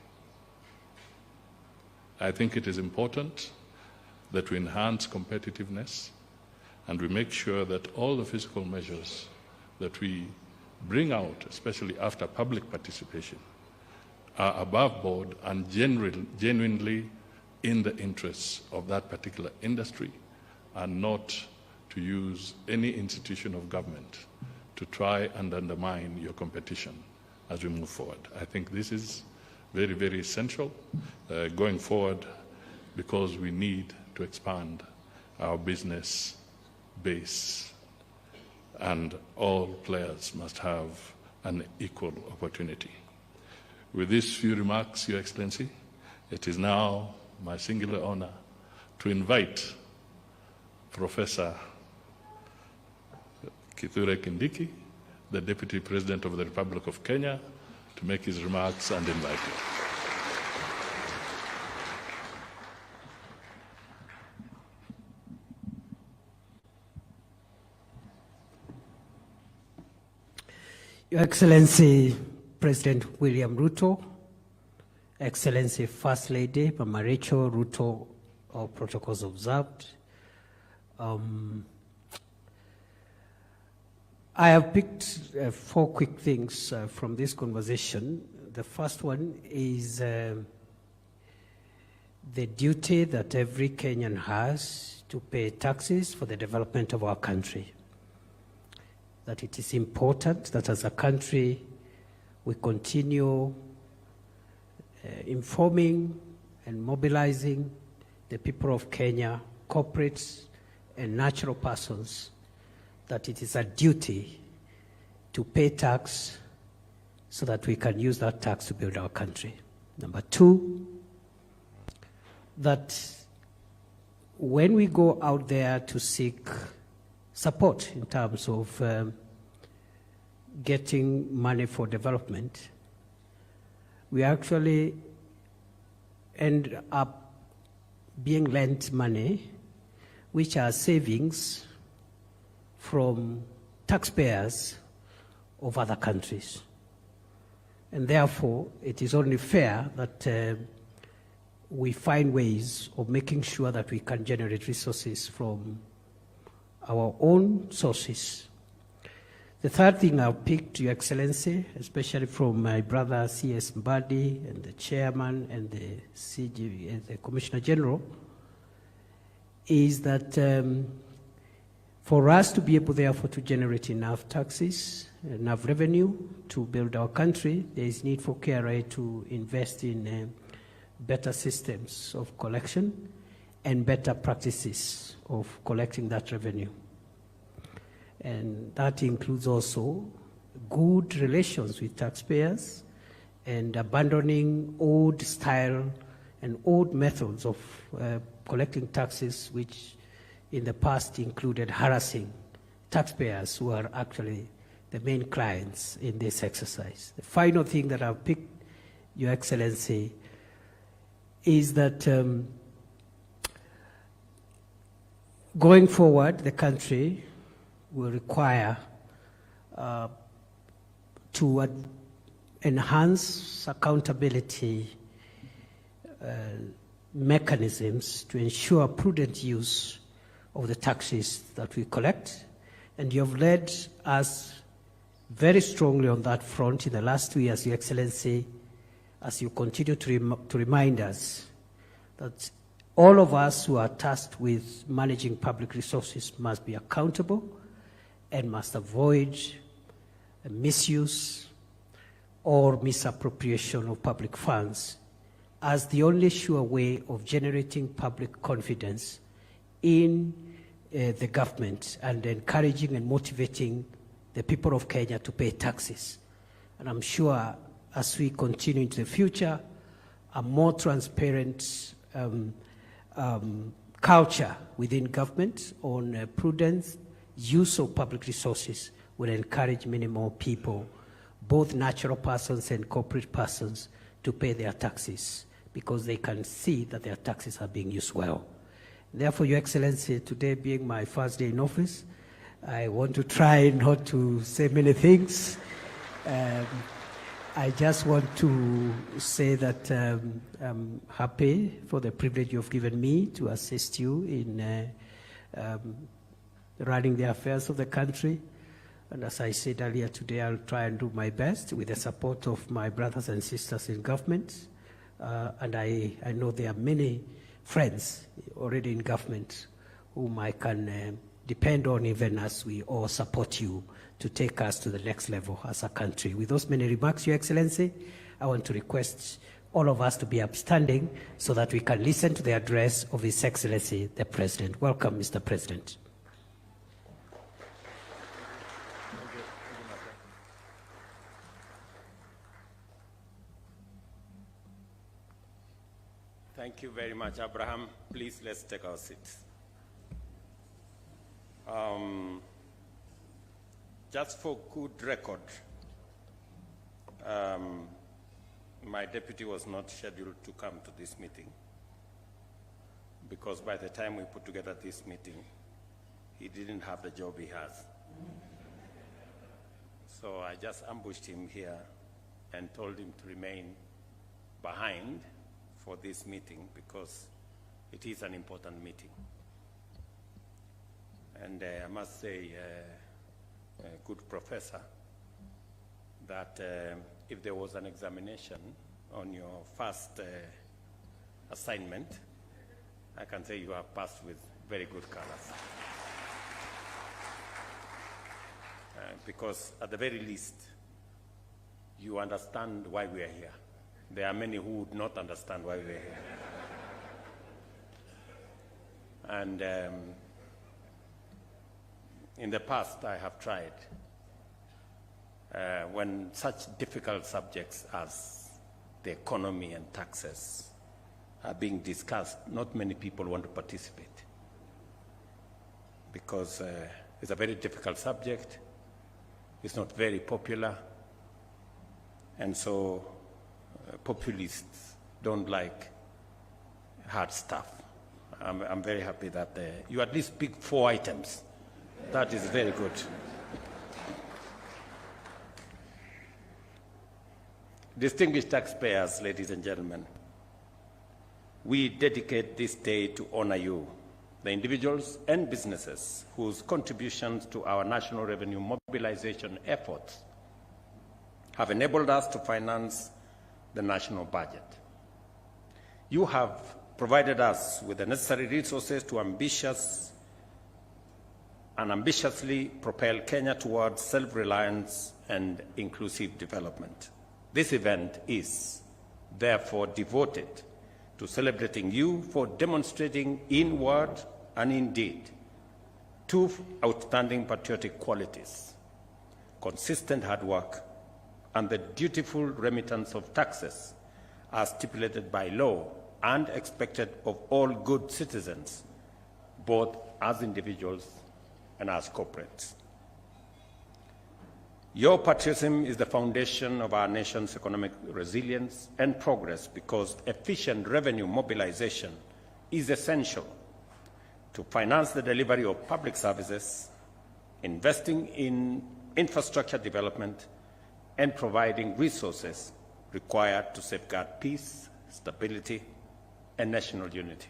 I think it is important that we enhance competitiveness and we make sure that all the fiscal measures that we bring out, especially after public participation, are above board and genuinely in the interests of that particular industry and not to use any institution of government to try and undermine your competition as we move forward. I think this is very, very essential going forward because we need to expand our business base and all players must have an equal opportunity. With these few remarks, Your Excellency, it is now my singular honor to invite Professor Kithure Kindiki, the Deputy President of the Republic of Kenya, to make his remarks and invite him. Your Excellency, President William Ruto, Excellency First Lady Mama Rachel Ruto, all protocols observed. I have picked 4 quick things from this conversation. The first one is the duty that every Kenyan has to pay taxes for the development of our country. That it is important that as a country we continue informing and mobilizing the people of Kenya, corporates and natural persons, that it is a duty to pay tax so that we can use that tax to build our country. Number 2, that when we go out there to seek support in terms of getting money for development, we actually end up being lent money which are savings from taxpayers of other countries. And therefore, it is only fair that we find ways of making sure that we can generate resources from our own sources. The third thing I've picked, Your Excellency, especially from my brother C.S. Mbadi and the chairman and the CG, the Commissioner General, is that for us to be able, therefore, to generate enough taxes, enough revenue to build our country, there is need for KRA to invest in better systems of collection and better practices of collecting that revenue. And that includes also good relations with taxpayers and abandoning old style and old methods of collecting taxes, which in the past included harassing taxpayers who are actually the main clients in this exercise. The final thing that I've picked, Your Excellency, is that going forward, the country will require to enhance accountability mechanisms to ensure prudent use of the taxes that we collect. And you have led us very strongly on that front in the last 2 years, Your Excellency, as you continue to remind us that all of us who are tasked with managing public resources must be accountable and must avoid misuse or misappropriation of public funds as the only sure way of generating public confidence in the government and encouraging and motivating the people of Kenya to pay taxes. And I'm sure as we continue into the future, a more transparent culture within government on prudent use of public resources will encourage many more people, both natural persons and corporate persons, to pay their taxes because they can see that their taxes are being used well. Therefore, Your Excellency, today being my first day in office, I want to try not to say many things. I just want to say that I'm happy for the privilege you've given me to assist you in running the affairs of the country. And as I said earlier today, I'll try and do my best with the support of my brothers and sisters in government. And I know there are many friends already in government whom I can depend on even as we all support you to take us to the next level as a country. With those many remarks, Your Excellency, I want to request all of us to be upstanding so that we can listen to the address of His Excellency, the President. Welcome, Mr. President. Thank you very much, Abraham. Please, let's take our seats. Just for good record, my deputy was not scheduled to come to this meeting because by the time we put together this meeting, he didn't have the job he has. So I just ambushed him here and told him to remain behind for this meeting because it is an important meeting. And I must say, a good professor, that if there was an examination on your first assignment, I can say you have passed with very good colors. Because at the very least, you understand why we are here. There are many who would not understand why we are here. And in the past, I have tried. When such difficult subjects as the economy and taxes are being discussed, not many people want to participate because it's a very difficult subject. It's not very popular. And so populists don't like hard stuff. I'm very happy that you at least pick 4 items. That is very good. Distinguished taxpayers, ladies and gentlemen, we dedicate this day to honor you, the individuals and businesses whose contributions to our national revenue mobilization efforts have enabled us to finance the national budget. You have provided us with the necessary resources to ambitiously propel Kenya towards self-reliance and inclusive development. This event is therefore devoted to celebrating you for demonstrating in word and in deed 2 outstanding patriotic qualities: consistent hard work and the dutiful remittance of taxes as stipulated by law and expected of all good citizens, both as individuals and as corporates. Your patriotism is the foundation of our nation's economic resilience and progress because efficient revenue mobilization is essential to finance the delivery of public services, investing in infrastructure development, and providing resources required to safeguard peace, stability, and national unity.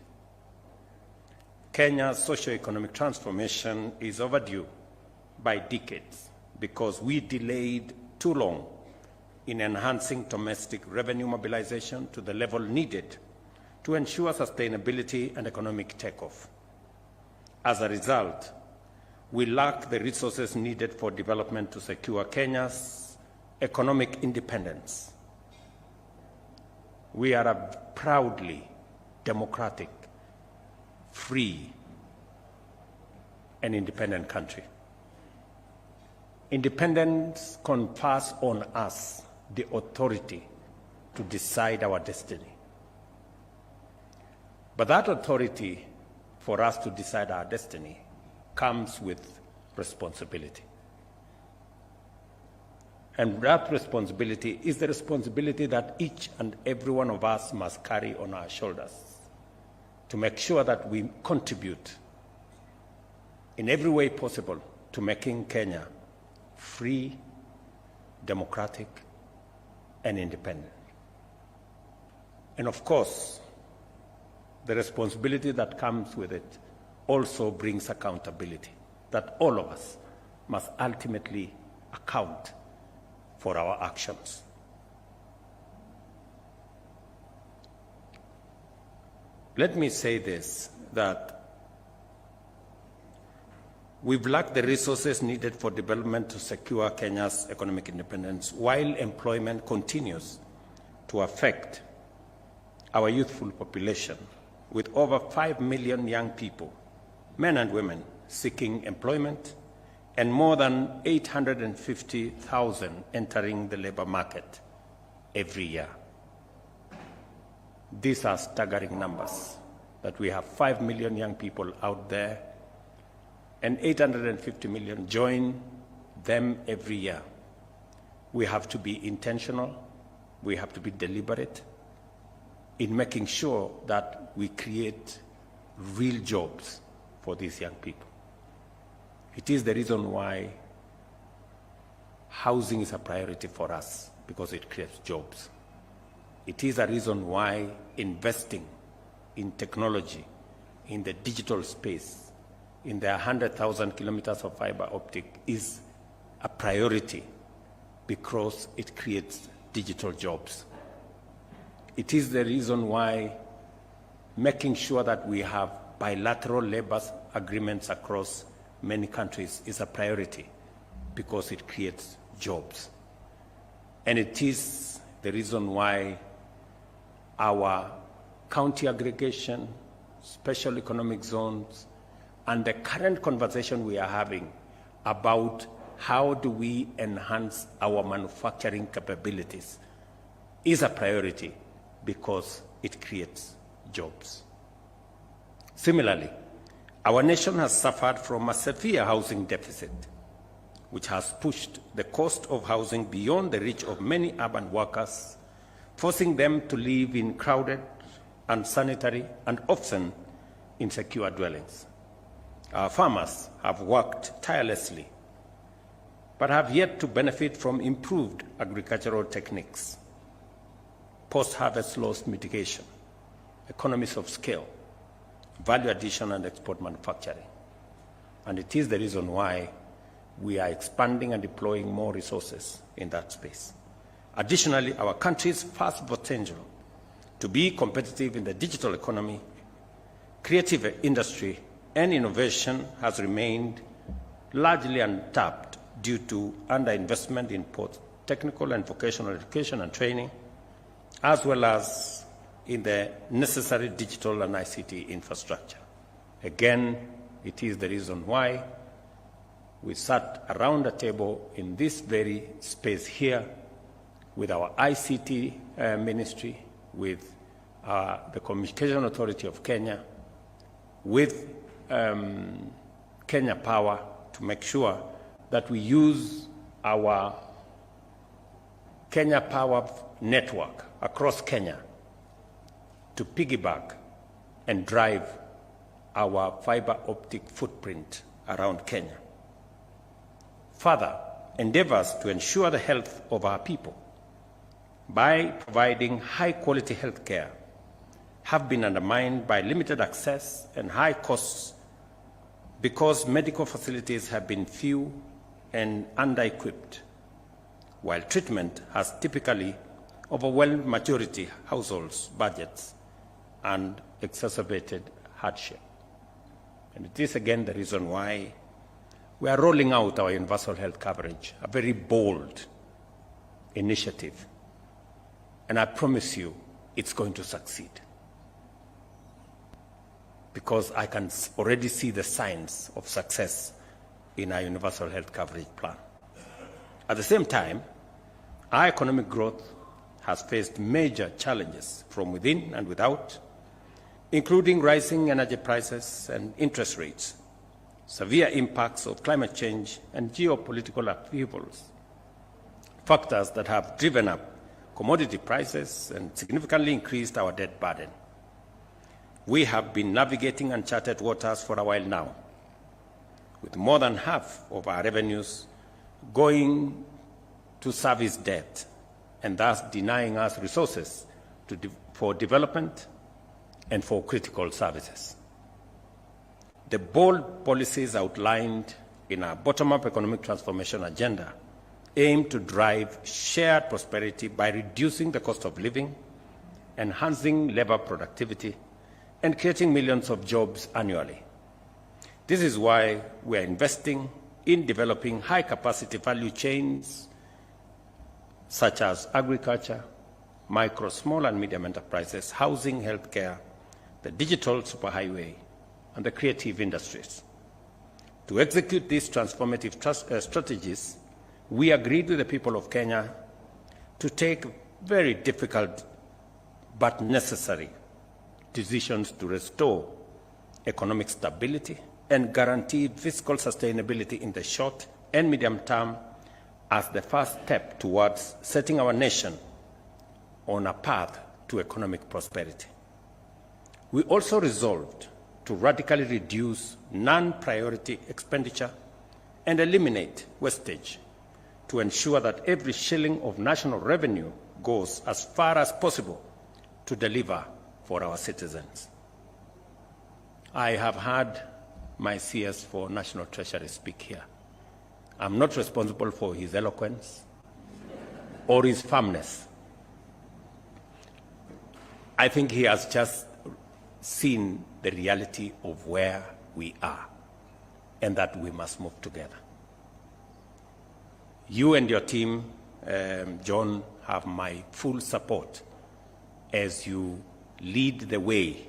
Kenya's socio-economic transformation is overdue by decades because we delayed too long in enhancing domestic revenue mobilization to the level needed to ensure sustainability and economic takeoff. As a result, we lack the resources needed for development to secure Kenya's economic independence. We are a proudly democratic, free, and independent country. Independence confers on us the authority to decide our destiny. But that authority for us to decide our destiny comes with responsibility. And that responsibility is the responsibility that each and every one of us must carry on our shoulders to make sure that we contribute in every way possible to making Kenya free, democratic, and independent. And of course, the responsibility that comes with it also brings accountability, that all of us must ultimately account for our actions. Let me say this, that we've lacked the resources needed for development to secure Kenya's economic independence while employment continues to affect our youthful population, with over 5 million young people, men and women, seeking employment and more than 850,000 entering the labor market every year. These are staggering numbers, that we have 5 million young people out there and 850 million join them every year. We have to be intentional, we have to be deliberate in making sure that we create real jobs for these young people. It is the reason why housing is a priority for us, because it creates jobs. It is a reason why investing in technology, in the digital space, in the 100,000 kilometers of fiber optic is a priority, because it creates digital jobs. It is the reason why making sure that we have bilateral labor agreements across many countries is a priority, because it creates jobs. And it is the reason why our county aggregation, special economic zones, and the current conversation we are having about how do we enhance our manufacturing capabilities is a priority, because it creates jobs. Similarly, our nation has suffered from a severe housing deficit, which has pushed the cost of housing beyond the reach of many urban workers, forcing them to live in crowded, unsanitary, and often insecure dwellings. Our farmers have worked tirelessly, but have yet to benefit from improved agricultural techniques, post-harvest loss mitigation, economies of scale, value addition, and export manufacturing. And it is the reason why we are expanding and deploying more resources in that space. Additionally, our country's vast potential to be competitive in the digital economy, creative industry, and innovation has remained largely untapped due to underinvestment in both technical and vocational education and training, as well as in the necessary digital and ICT infrastructure. Again, it is the reason why we sat around a table in this very space here with our ICT ministry, with the Communication Authority of Kenya, with Kenya Power, to make sure that we use our Kenya Power network across Kenya to piggyback and drive our fiber optic footprint around Kenya. Further, endeavors to ensure the health of our people by providing high-quality health care have been undermined by limited access and high costs because medical facilities have been few and under-equipped, while treatment has typically overwhelmed majority households' budgets and exacerbated hardship. And it is again the reason why we are rolling out our universal health coverage, a very bold initiative. And I promise you, it's going to succeed. Because I can already see the signs of success in our universal health coverage plan. At the same time, our economic growth has faced major challenges from within and without, including rising energy prices and interest rates, severe impacts of climate change and geopolitical upheavals, factors that have driven up commodity prices and significantly increased our debt burden. We have been navigating uncharted waters for a while now, with more than half of our revenues going to service debt and thus denying us resources for development and for critical services. The bold policies outlined in our bottom-up economic transformation agenda aim to drive shared prosperity by reducing the cost of living, enhancing labor productivity, and creating millions of jobs annually. This is why we are investing in developing high-capacity value chains such as agriculture, micro, small, and medium enterprises, housing, healthcare, the digital superhighway, and the creative industries. To execute these transformative strategies, we agreed with the people of Kenya to take very difficult but necessary decisions to restore economic stability and guarantee fiscal sustainability in the short and medium term as the first step towards setting our nation on a path to economic prosperity. We also resolved to radically reduce non-priority expenditure and eliminate wastage to ensure that every shilling of national revenue goes as far as possible to deliver for our citizens. I have had my CS for National Treasury speak here. I'm not responsible for his eloquence or his firmness. I think he has just seen the reality of where we are and that we must move together. You and your team, John, have my full support as you lead the way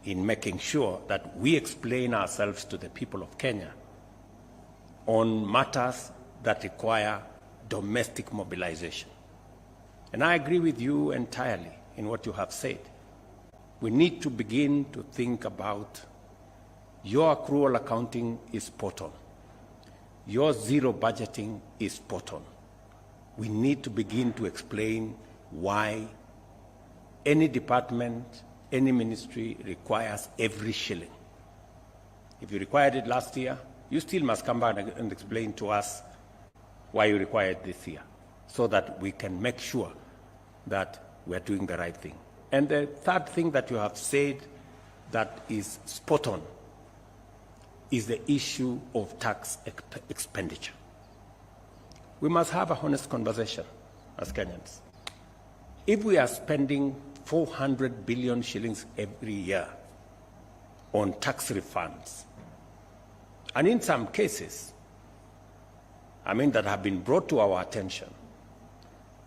in making sure that we explain ourselves to the people of Kenya on matters that require domestic mobilization. And I agree with you entirely in what you have said. We need to begin to think about your accrual accounting is spot on. Your zero budgeting is spot on. We need to begin to explain why any department, any ministry requires every shilling. If you required it last year, you still must come back and explain to us why you require it this year, so that we can make sure that we are doing the right thing. And the third thing that you have said that is spot on is the issue of tax expenditure. We must have a honest conversation as Kenyans. If we are spending 400 billion shillings every year on tax refunds, and in some cases, that have been brought to our attention,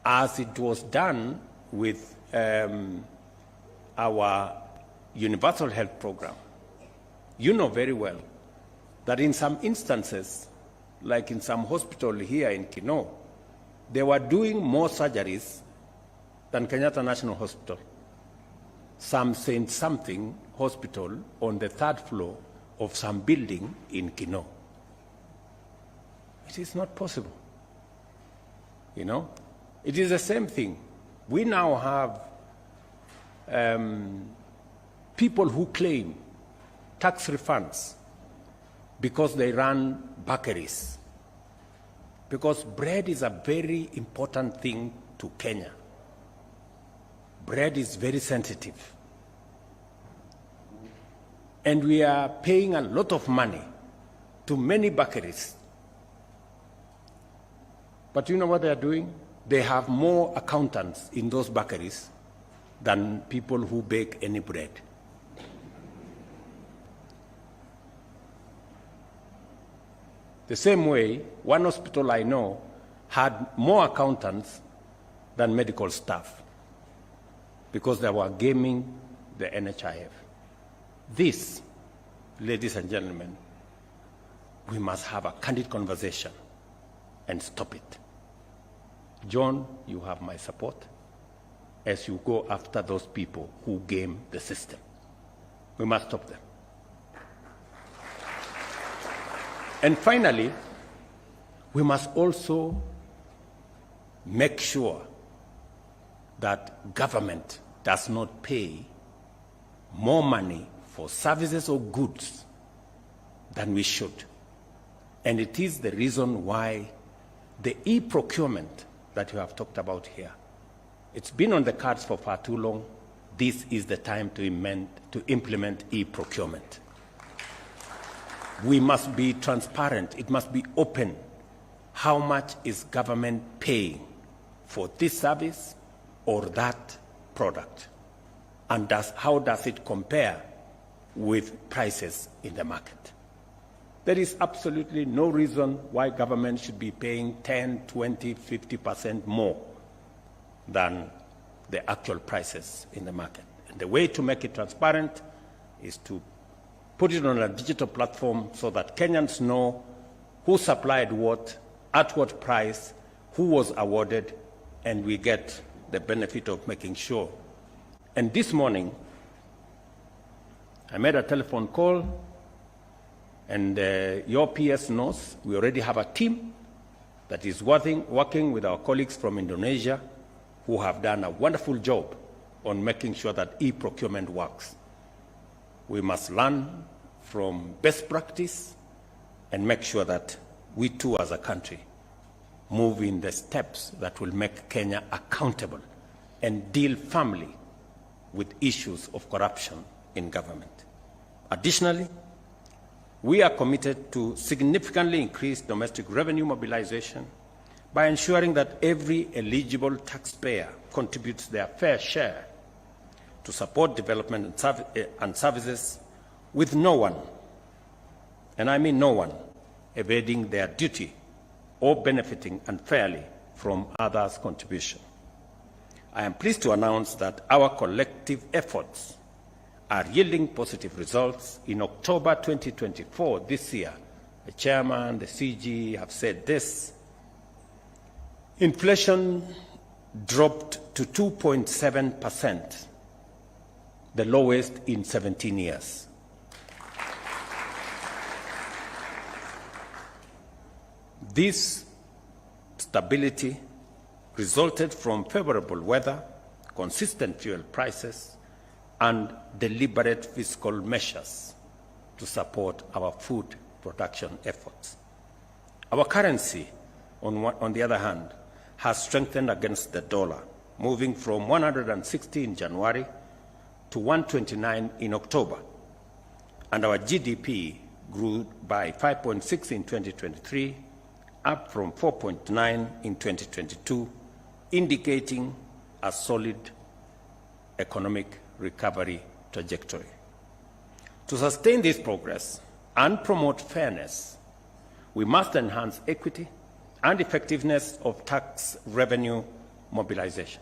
as it was done with our universal health program, you know very well that in some instances, like in some hospital here in Kino, they were doing more surgeries than Kenyatta National Hospital. Some Saint something hospital on the third floor of some building in Kino. It is not possible. You know, it is the same thing. We now have people who claim tax refunds because they run bakeries. Because bread is a very important thing to Kenya. Bread is very sensitive. And we are paying a lot of money to many bakeries. But you know what they are doing? They have more accountants in those bakeries than people who bake any bread. The same way, one hospital I know had more accountants than medical staff because they were gaming the NHIF. This, ladies and gentlemen, we must have a candid conversation and stop it. John, you have my support as you go after those people who game the system. We must stop them. And finally, we must also make sure that government does not pay more money for services or goods than we should. And it is the reason why the e-procurement that you have talked about here, it's been on the cards for far too long. This is the time to implement e-procurement. We must be transparent. It must be open. How much is government paying for this service or that product? And how does it compare with prices in the market? There is absolutely no reason why government should be paying 10, 20, 50% more than the actual prices in the market. And the way to make it transparent is to put it on a digital platform so that Kenyans know who supplied what, at what price, who was awarded, and we get the benefit of making sure. And this morning, I made a telephone call, and your PS knows we already have a team that is working with our colleagues from Indonesia who have done a wonderful job on making sure that e-procurement works. We must learn from best practice and make sure that we too as a country move in the steps that will make Kenya accountable and deal firmly with issues of corruption in government. Additionally, we are committed to significantly increase domestic revenue mobilization by ensuring that every eligible taxpayer contributes their fair share to support development and services, with no one, and I mean no one, evading their duty or benefiting unfairly from others' contribution. I am pleased to announce that our collective efforts are yielding positive results. In October 2024, this year, the chairman, the CG have said this: inflation dropped to 2.7%, the lowest in 17 years. This stability resulted from favorable weather, consistent fuel prices, and deliberate fiscal measures to support our food production efforts. Our currency, on the other hand, has strengthened against the dollar, moving from 160 in January to 129 in October. And our GDP grew by 5.6 in 2023, up from 4.9 in 2022, indicating a solid economic recovery trajectory. To sustain this progress and promote fairness, we must enhance equity and effectiveness of tax revenue mobilization.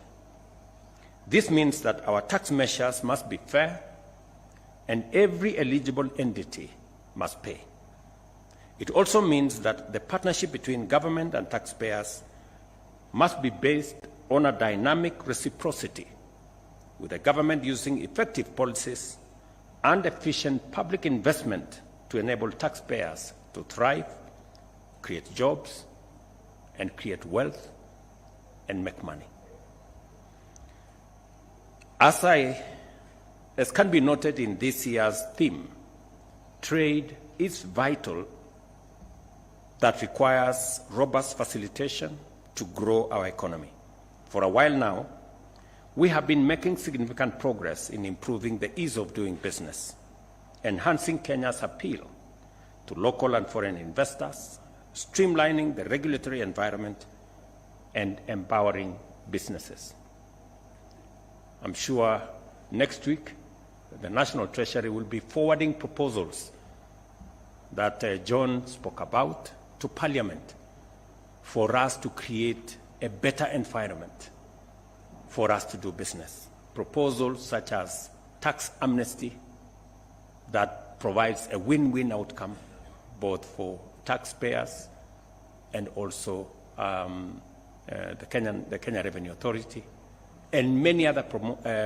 This means that our tax measures must be fair and every eligible entity must pay. It also means that the partnership between government and taxpayers must be based on a dynamic reciprocity, with the government using effective policies and efficient public investment to enable taxpayers to thrive, create jobs, and create wealth and make money. As can be noted in this year's theme, trade is vital, that requires robust facilitation to grow our economy. For a while now, we have been making significant progress in improving the ease of doing business, enhancing Kenya's appeal to local and foreign investors, streamlining the regulatory environment, and empowering businesses. I'm sure next week the National Treasury will be forwarding proposals that John spoke about to Parliament for us to create a better environment for us to do business. Proposals such as tax amnesty that provides a win-win outcome both for taxpayers and also the Kenya Revenue Authority, and many other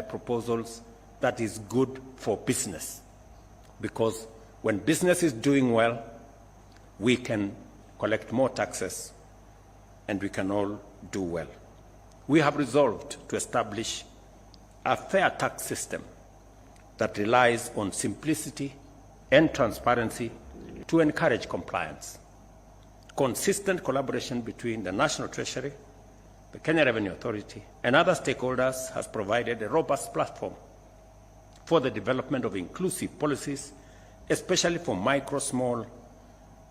proposals that is good for business. Because when business is doing well, we can collect more taxes and we can all do well. We have resolved to establish a fair tax system that relies on simplicity and transparency to encourage compliance. Consistent collaboration between the National Treasury, the Kenya Revenue Authority, and other stakeholders has provided a robust platform for the development of inclusive policies, especially for micro, small,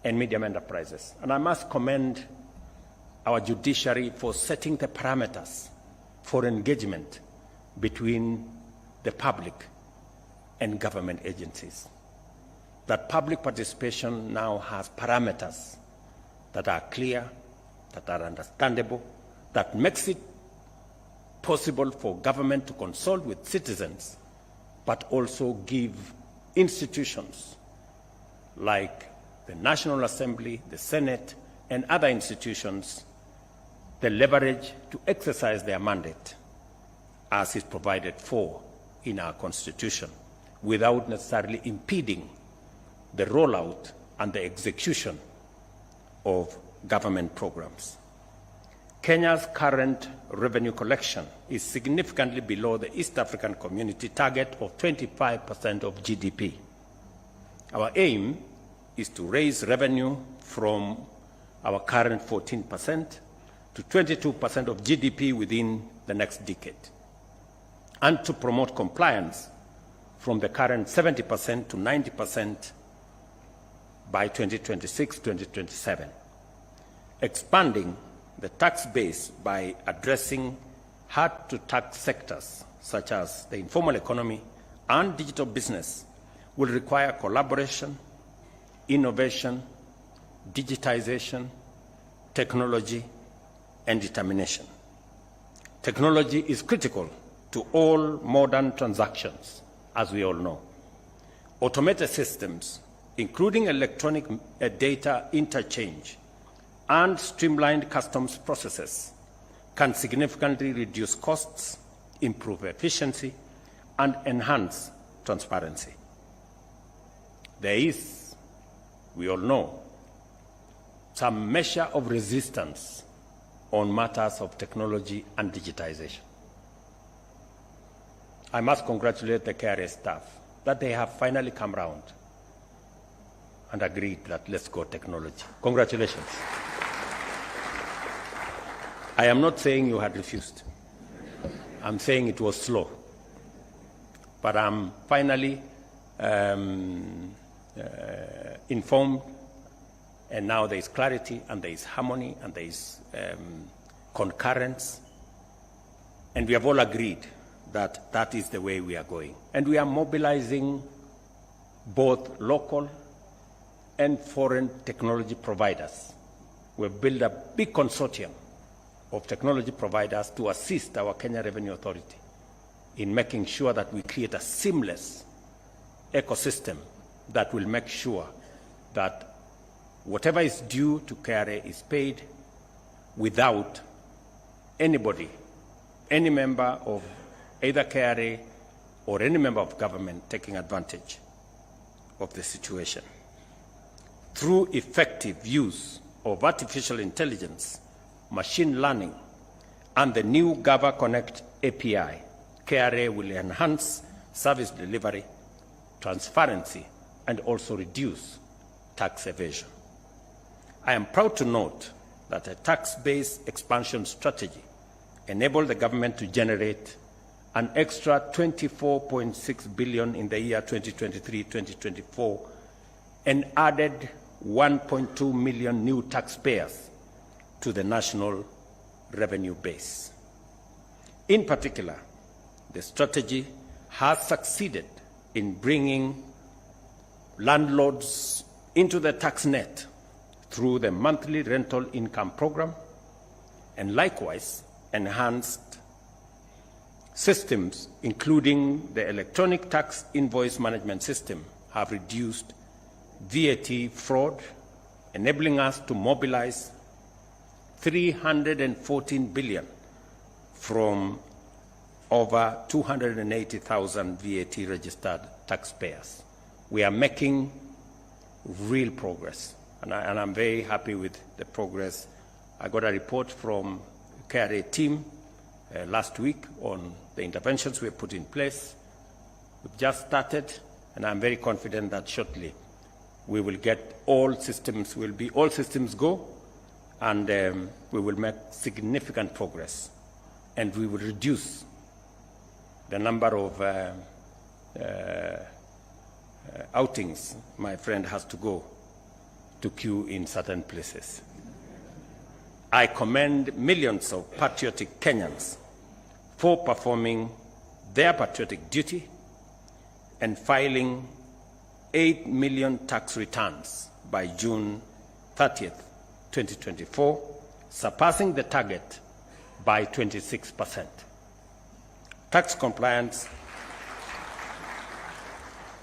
and medium enterprises. And I must commend our judiciary for setting the parameters for engagement between the public and government agencies. That public participation now has parameters that are clear, that are understandable, that makes it possible for government to consult with citizens, but also give institutions like the National Assembly, the Senate, and other institutions the leverage to exercise their mandate as is provided for in our Constitution, without necessarily impeding the rollout and the execution of government programs. Kenya's current revenue collection is significantly below the East African Community target of 25% of GDP. Our aim is to raise revenue from our current 14% to 22% of GDP within the next decade, and to promote compliance from the current 70% to 90% by 2026-2027, expanding the tax base by addressing hard-to-tax sectors such as the informal economy and digital business will require collaboration, innovation, digitization, technology, and determination. Technology is critical to all modern transactions, as we all know. Automated systems, including electronic data interchange and streamlined customs processes, can significantly reduce costs, improve efficiency, and enhance transparency. There is, we all know, some measure of resistance on matters of technology and digitization. I must congratulate the KRA staff that they have finally come round and agreed that let's go technology. Congratulations. I am not saying you had refused. I'm saying it was slow. But I'm finally informed, and now there is clarity, and there is harmony, and there is concurrence. And we have all agreed that that is the way we are going. And we are mobilizing both local and foreign technology providers. We've built a big consortium of technology providers to assist our Kenya Revenue Authority in making sure that we create a seamless ecosystem that will make sure that whatever is due to KRA is paid without anybody, any member of either KRA or any member of government taking advantage of the situation. Through effective use of artificial intelligence, machine learning, and the new Gava Connect API, KRA will enhance service delivery, transparency, and also reduce tax evasion. I am proud to note that a tax-based expansion strategy enabled the government to generate an extra 24.6 billion in the year 2023-2024 and added 1.2 million new taxpayers to the national revenue base. In particular, the strategy has succeeded in bringing landlords into the tax net through the monthly rental income program, and likewise enhanced systems, including the electronic tax invoice management system, have reduced VAT fraud, enabling us to mobilize 314 billion from over 280,000 VAT registered taxpayers. We are making real progress, and I'm very happy with the progress. I got a report from the KRA team last week on the interventions we have put in place. We've just started, and I'm very confident that shortly we will get all systems go, and we will make significant progress, and we will reduce the number of outings my friend has to go to queue in certain places. I commend millions of patriotic Kenyans for performing their patriotic duty and filing 8 million tax returns by June 30th, 2024, surpassing the target by 26%. Tax compliance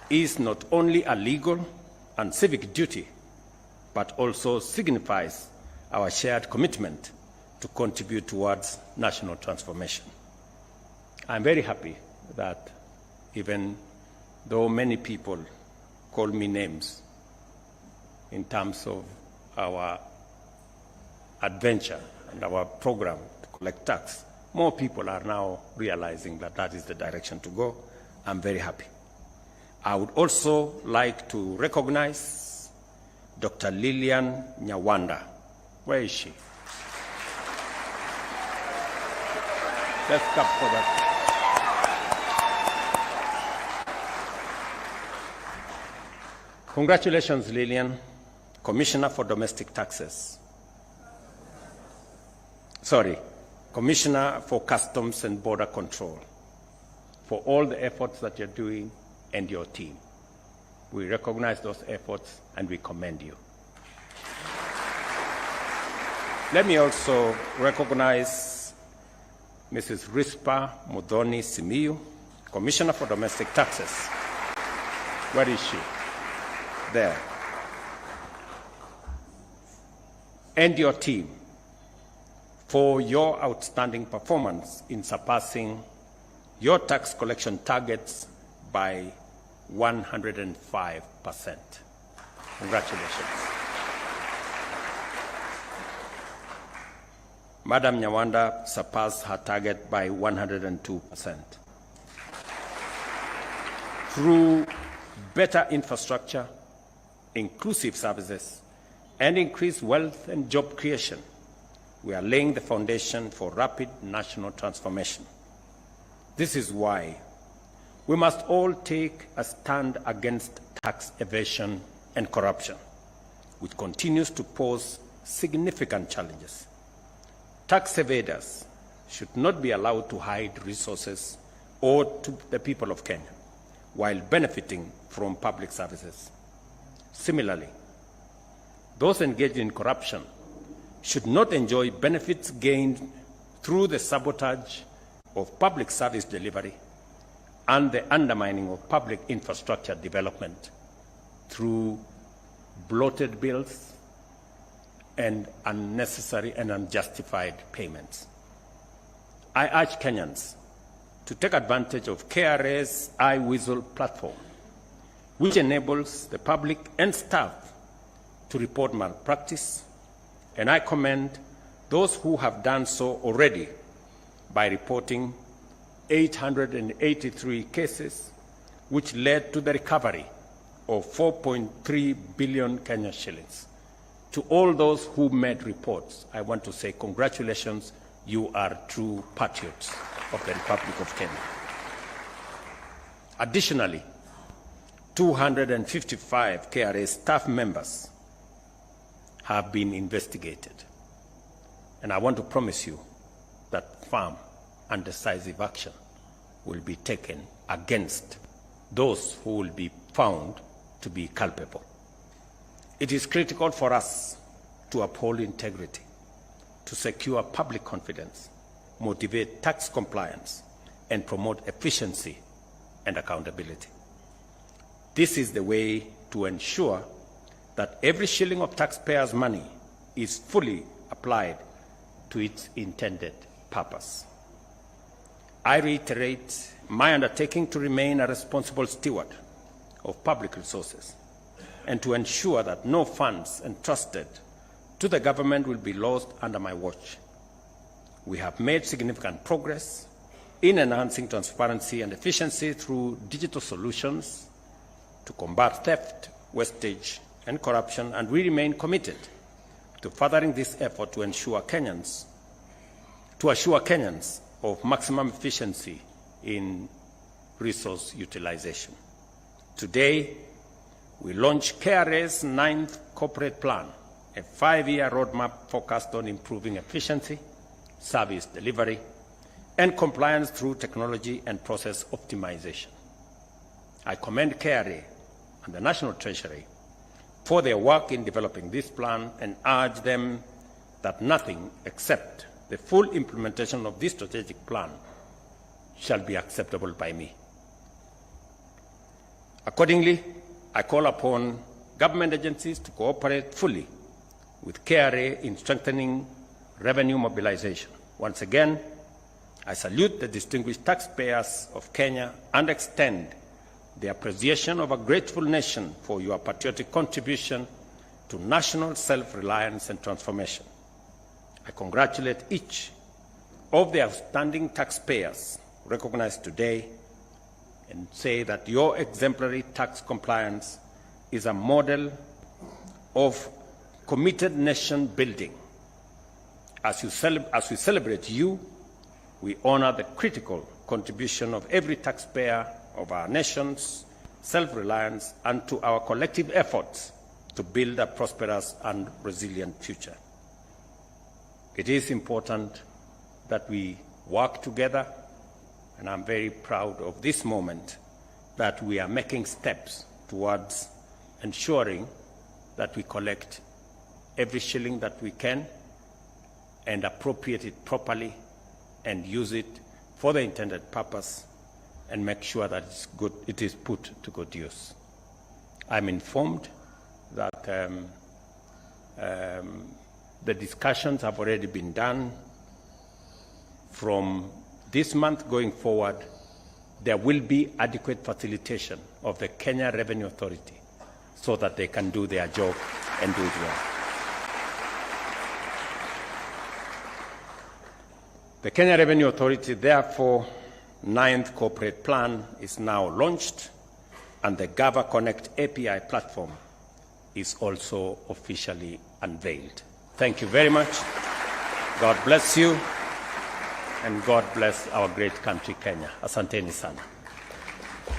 is not only a legal and civic duty, but also signifies our shared commitment to contribute towards national transformation. I'm very happy that even though many people call me names in terms of our adventure and our program to collect tax, more people are now realizing that that is the direction to go. I'm very happy. I would also like to recognize Dr. Lillian Nyawanda. Where is she? Let's clap for that. Congratulations, Lillian, Commissioner for Domestic Taxes. Commissioner for Customs and Border Control, for all the efforts that you're doing and your team. We recognize those efforts and we commend you. Let me also recognize Mrs. Rispa Mudhoni Simiyu, Commissioner for Domestic Taxes. Where is she? There. And your team for your outstanding performance in surpassing your tax collection targets by 105%. Congratulations. Madam Nyawanda surpassed her target by 102%. Through better infrastructure, inclusive services, and increased wealth and job creation, we are laying the foundation for rapid national transformation. This is why we must all take a stand against tax evasion and corruption, which continues to pose significant challenges. Tax evaders should not be allowed to hide resources owed to the people of Kenya while benefiting from public services. Similarly, those engaged in corruption should not enjoy benefits gained through the sabotage of public service delivery and the undermining of public infrastructure development through bloated bills and unnecessary and unjustified payments. I urge Kenyans to take advantage of KRA's iWhistle platform, which enables the public and staff to report malpractice, and I commend those who have done so already by reporting 883 cases, which led to the recovery of 4.3 billion Kenya shillings. To all those who made reports, I want to say congratulations, you are true patriots of the Republic of Kenya. Additionally, 255 KRA staff members have been investigated. And I want to promise you that firm and decisive action will be taken against those who will be found to be culpable. It is critical for us to uphold integrity, to secure public confidence, motivate tax compliance, and promote efficiency and accountability. This is the way to ensure that every shilling of taxpayers' money is fully applied to its intended purpose. I reiterate my undertaking to remain a responsible steward of public resources and to ensure that no funds entrusted to the government will be lost under my watch. We have made significant progress in enhancing transparency and efficiency through digital solutions to combat theft, wastage, and corruption, and we remain committed to furthering this effort to assure Kenyans of maximum efficiency in resource utilization. Today, we launch KRA's 9th corporate plan, a 5-year roadmap focused on improving efficiency, service delivery, and compliance through technology and process optimization. I commend KRA and the National Treasury for their work in developing this plan and urge them that nothing except the full implementation of this strategic plan shall be acceptable by me. Accordingly, I call upon government agencies to cooperate fully with KRA in strengthening revenue mobilization. Once again, I salute the distinguished taxpayers of Kenya and extend the appreciation of a grateful nation for your patriotic contribution to national self-reliance and transformation. I congratulate each of the outstanding taxpayers recognized today and say that your exemplary tax compliance is a model of committed nation building. As we celebrate you, we honor the critical contribution of every taxpayer of our nation's self-reliance and to our collective efforts to build a prosperous and resilient future. It is important that we work together, and I'm very proud of this moment that we are making steps towards ensuring that we collect every shilling that we can and appropriate it properly and use it for the intended purpose and make sure that it is put to good use. I'm informed that the discussions have already been done. From this month going forward, there will be adequate facilitation of the Kenya Revenue Authority so that they can do their job and do it well. The Kenya Revenue Authority, therefore, 9th corporate plan is now launched, and the Gava Connect API platform is also officially unveiled. Thank you very much. God bless you, and God bless our great country, Kenya. Asanteni sana.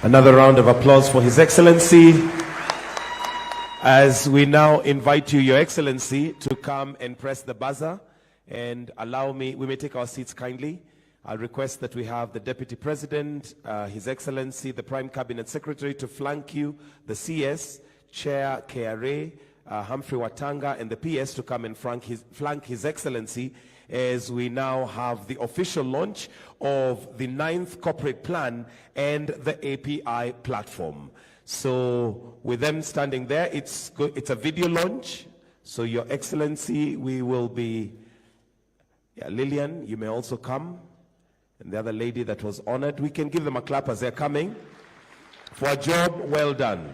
Another round of applause for His Excellency. As we now invite you, Your Excellency, to come and press the buzzer and allow me, we may take our seats kindly. I'll request that we have the Deputy President, His Excellency, the Prime Cabinet Secretary to flank you, the CS, Chair KRA, Humphrey Watanga, and the PS to come and flank His Excellency as we now have the official launch of the 9th corporate plan and the API platform. So with them standing there, it's a video launch. So Your Excellency, we will be, Lillian, you may also come. And the other lady that was honored, we can give them a clap as they're coming for a job well done.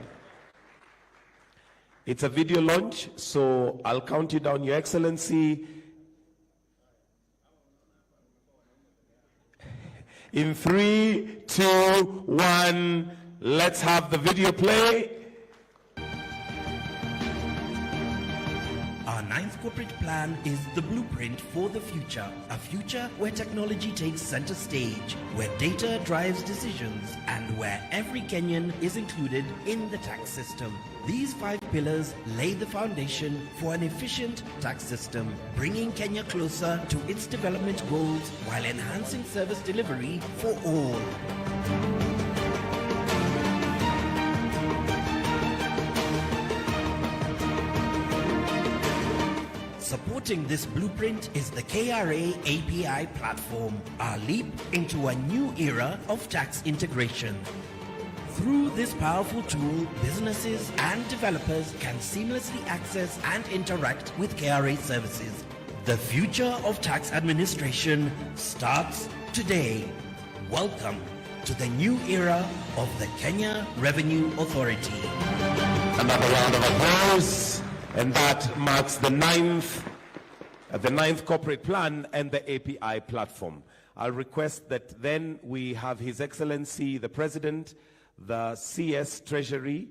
It's a video launch, so I'll count you down, Your Excellency. In 3, 2, 1, let's have the video play. Our 9th corporate plan is the blueprint for the future. A future where technology takes center stage, where data drives decisions, and where every Kenyan is included in the tax system. These 5 pillars lay the foundation for an efficient tax system, bringing Kenya closer to its development goals while enhancing service delivery for all. Supporting this blueprint is the KRA API platform, our leap into a new era of tax integration. Through this powerful tool, businesses and developers can seamlessly access and interact with KRA services. The future of tax administration starts today. Welcome to the new era of the Kenya Revenue Authority. Another round of applause, and that marks the ninth corporate plan and the API platform. I'll request that then we have His Excellency the President, the CS Treasury,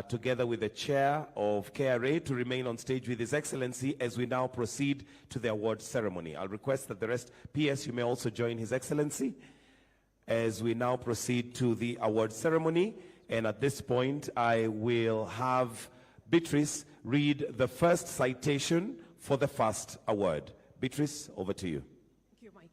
together with the Chair of KRA, to remain on stage with His Excellency as we now proceed to the award ceremony. I'll request that the rest, PS, you may also join His Excellency as we now proceed to the award ceremony. And at this point, I will have Beatrice read the first citation for the first award. Beatrice, over to you. Thank you, Mike.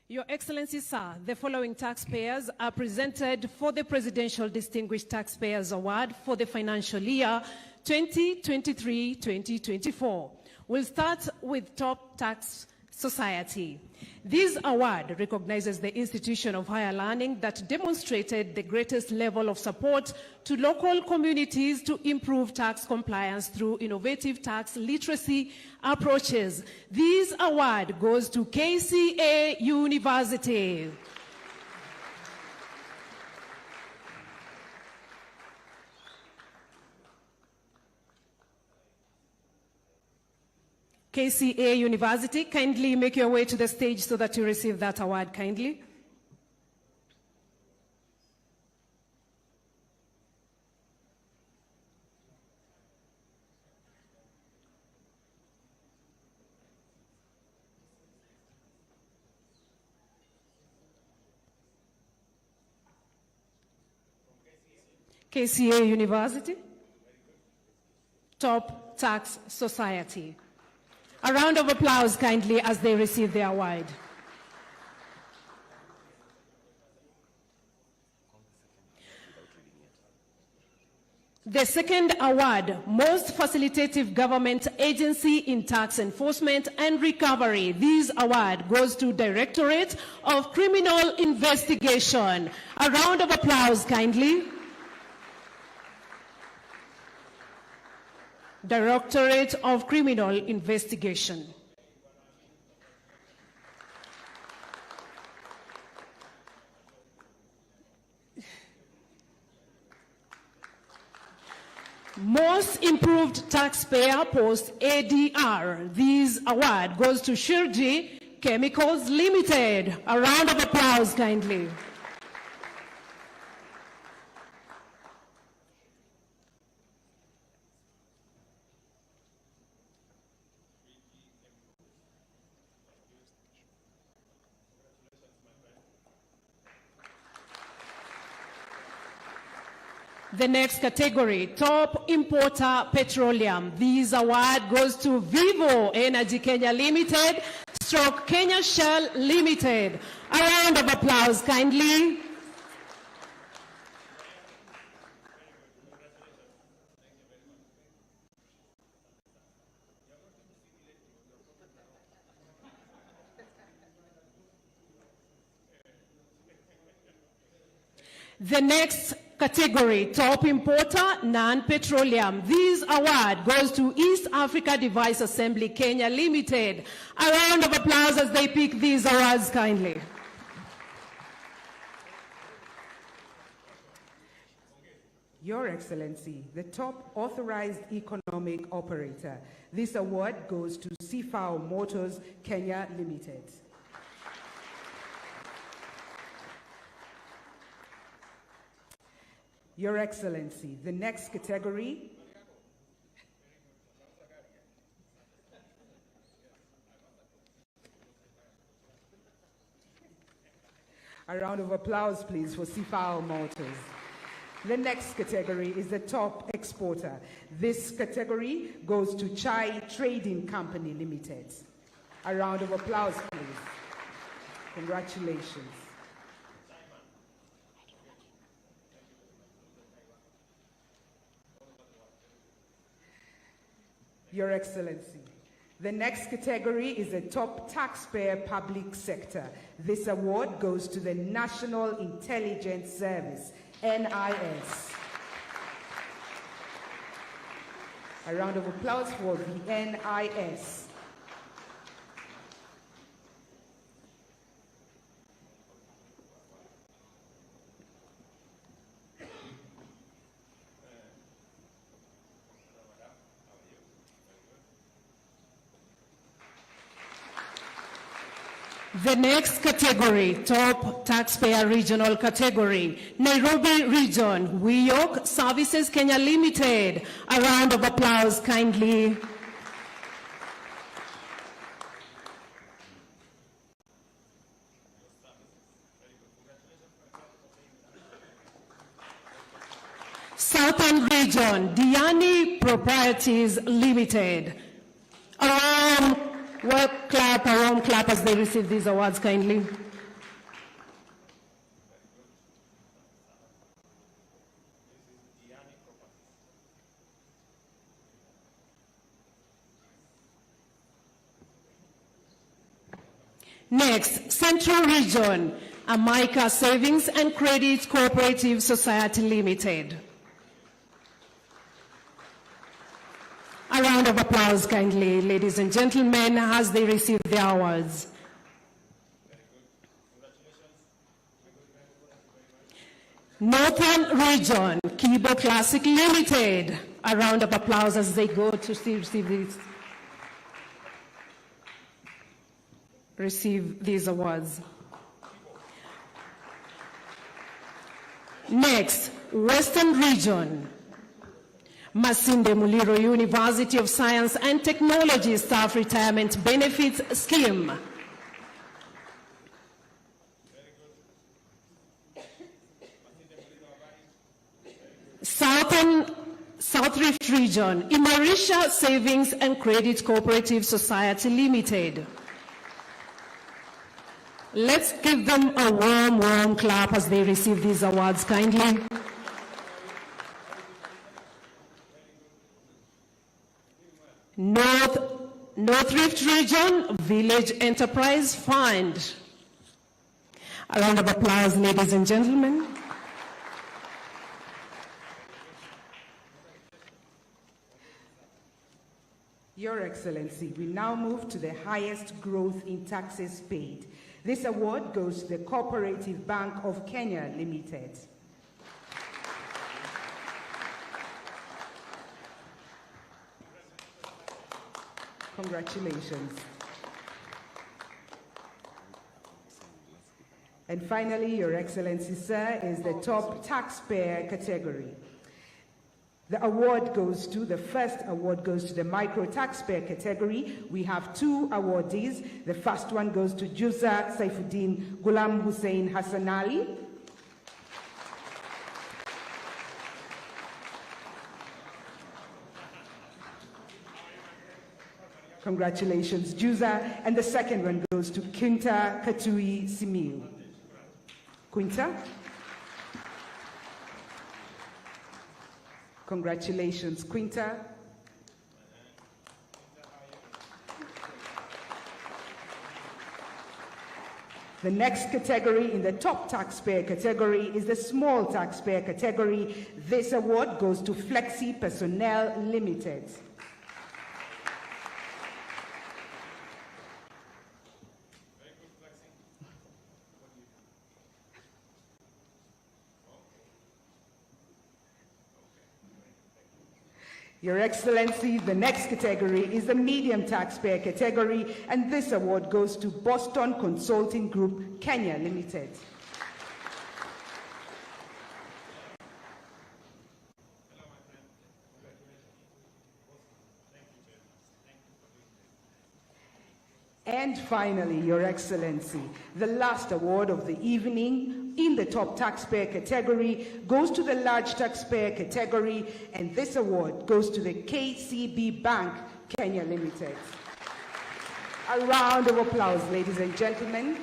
Your Excellency, sir, the following taxpayers are presented for the Presidential Distinguished Taxpayers Award for the financial year 2023-2024. We'll start with Top Tax Society. This award recognizes the institution of higher learning that demonstrated the greatest level of support to local communities to improve tax compliance through innovative tax literacy approaches. This award goes to KCA University. KCA University, kindly make your way to the stage so that you receive that award kindly. KCA University, Top Tax Society. A round of applause kindly as they receive the award. The second award, Most Facilitative Government Agency in Tax Enforcement and Recovery. This award goes to Directorate of Criminal Investigation. A round of applause kindly. Directorate of Criminal Investigation. Most Improved Taxpayer Post ADR. This award goes to Shirji Chemicals Limited. A round of applause kindly. The next category, Top Importer Petroleum. This award goes to Vivo Energy Kenya Limited, stroke Kenya Shell Limited. A round of applause kindly. The next category, Top Importer, Non-Petroleum. This award goes to East Africa Device Assembly Kenya Limited. A round of applause as they pick these awards kindly. Your Excellency, the Top Authorized Economic Operator. This award goes to CFAO Motors Kenya Limited. Your Excellency, the next category a round of applause, please, for Sifao Motors. The next category is the top exporter. This category goes to Chai Trading Company Limited. A round of applause, please. Congratulations. Your Excellency, the next category is the top taxpayer public sector. This award goes to the National Intelligence Service, NIS. A round of applause for the NIS. The next category, top taxpayer regional category, Nairobi Region, Wiyok Services Kenya Limited. A round of applause, kindly. Southern Region, Diani Properties Limited. A warm clap as they receive these awards, kindly. Next, Central Region, Amaica Savings and Credit Cooperative Society Limited. A round of applause, kindly, ladies and gentlemen, as they receive their awards. Northern Region, Kibo Classic Limited. A round of applause as they go to receive these awards. Next, Western Region, Masinde Muliro University of Science and Technology Staff Retirement Benefits Scheme. South Rift Region, Imarisha Savings and Credit Cooperative Society Limited. Let's give them a warm clap as they receive these awards, kindly. North Rift Region, Village Enterprise Fund. A round of applause, ladies and gentlemen. Your Excellency, we now move to the highest growth in taxes paid. This award goes to the Cooperative Bank of Kenya Limited. Congratulations. And finally, Your Excellency, sir, is the top taxpayer category. The first award goes to the micro taxpayer category. We have two awardees. The first one goes to Jusa Saifuddin Ghulam Hussein Hassanali. Congratulations, Jusa. And the second one goes to Quinta Katui Simiu. Quinta? Congratulations, Quinta. The next category in the top taxpayer category is the small taxpayer category. This award goes to Flexi Personnel Limited. Your Excellency, the next category is the medium taxpayer category, and this award goes to Boston Consulting Group, Kenya Limited. And finally, Your Excellency, the last award of the evening in the top taxpayer category goes to the large taxpayer category, and this award goes to the KCB Bank Kenya Limited. A round of applause, ladies and gentlemen.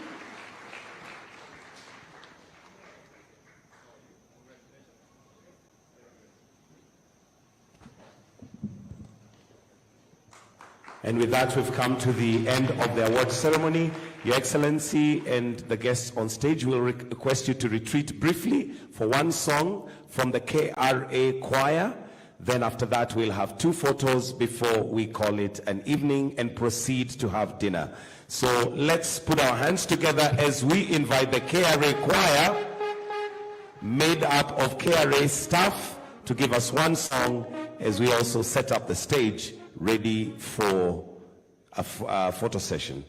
And with that, we've come to the end of the award ceremony. Your Excellency and the guests on stage will request you to retreat briefly for one song from the KRA choir. Then after that, we'll have 2 photos before we call it an evening and proceed to have dinner. So let's put our hands together as we invite the KRA choir, made up of KRA staff, to give us one song as we also set up the stage ready for a photo session.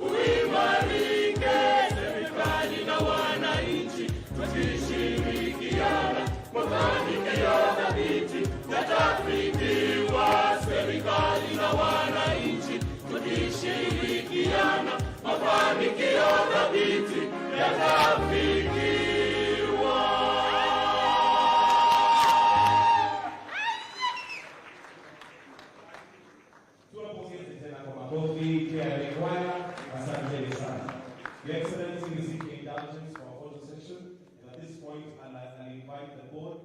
Uimarike, serikali na wananchi, tuishi yatafikiwa, serikali na wananchi tukishirikiana, mafanikio thabiti yatafikiwa. Tunapokeza tena kwa makofi KRA Kwaya. Asanteni sana. Your Excellency, we seek indulgence for our photo session, and at this point I'll invite the board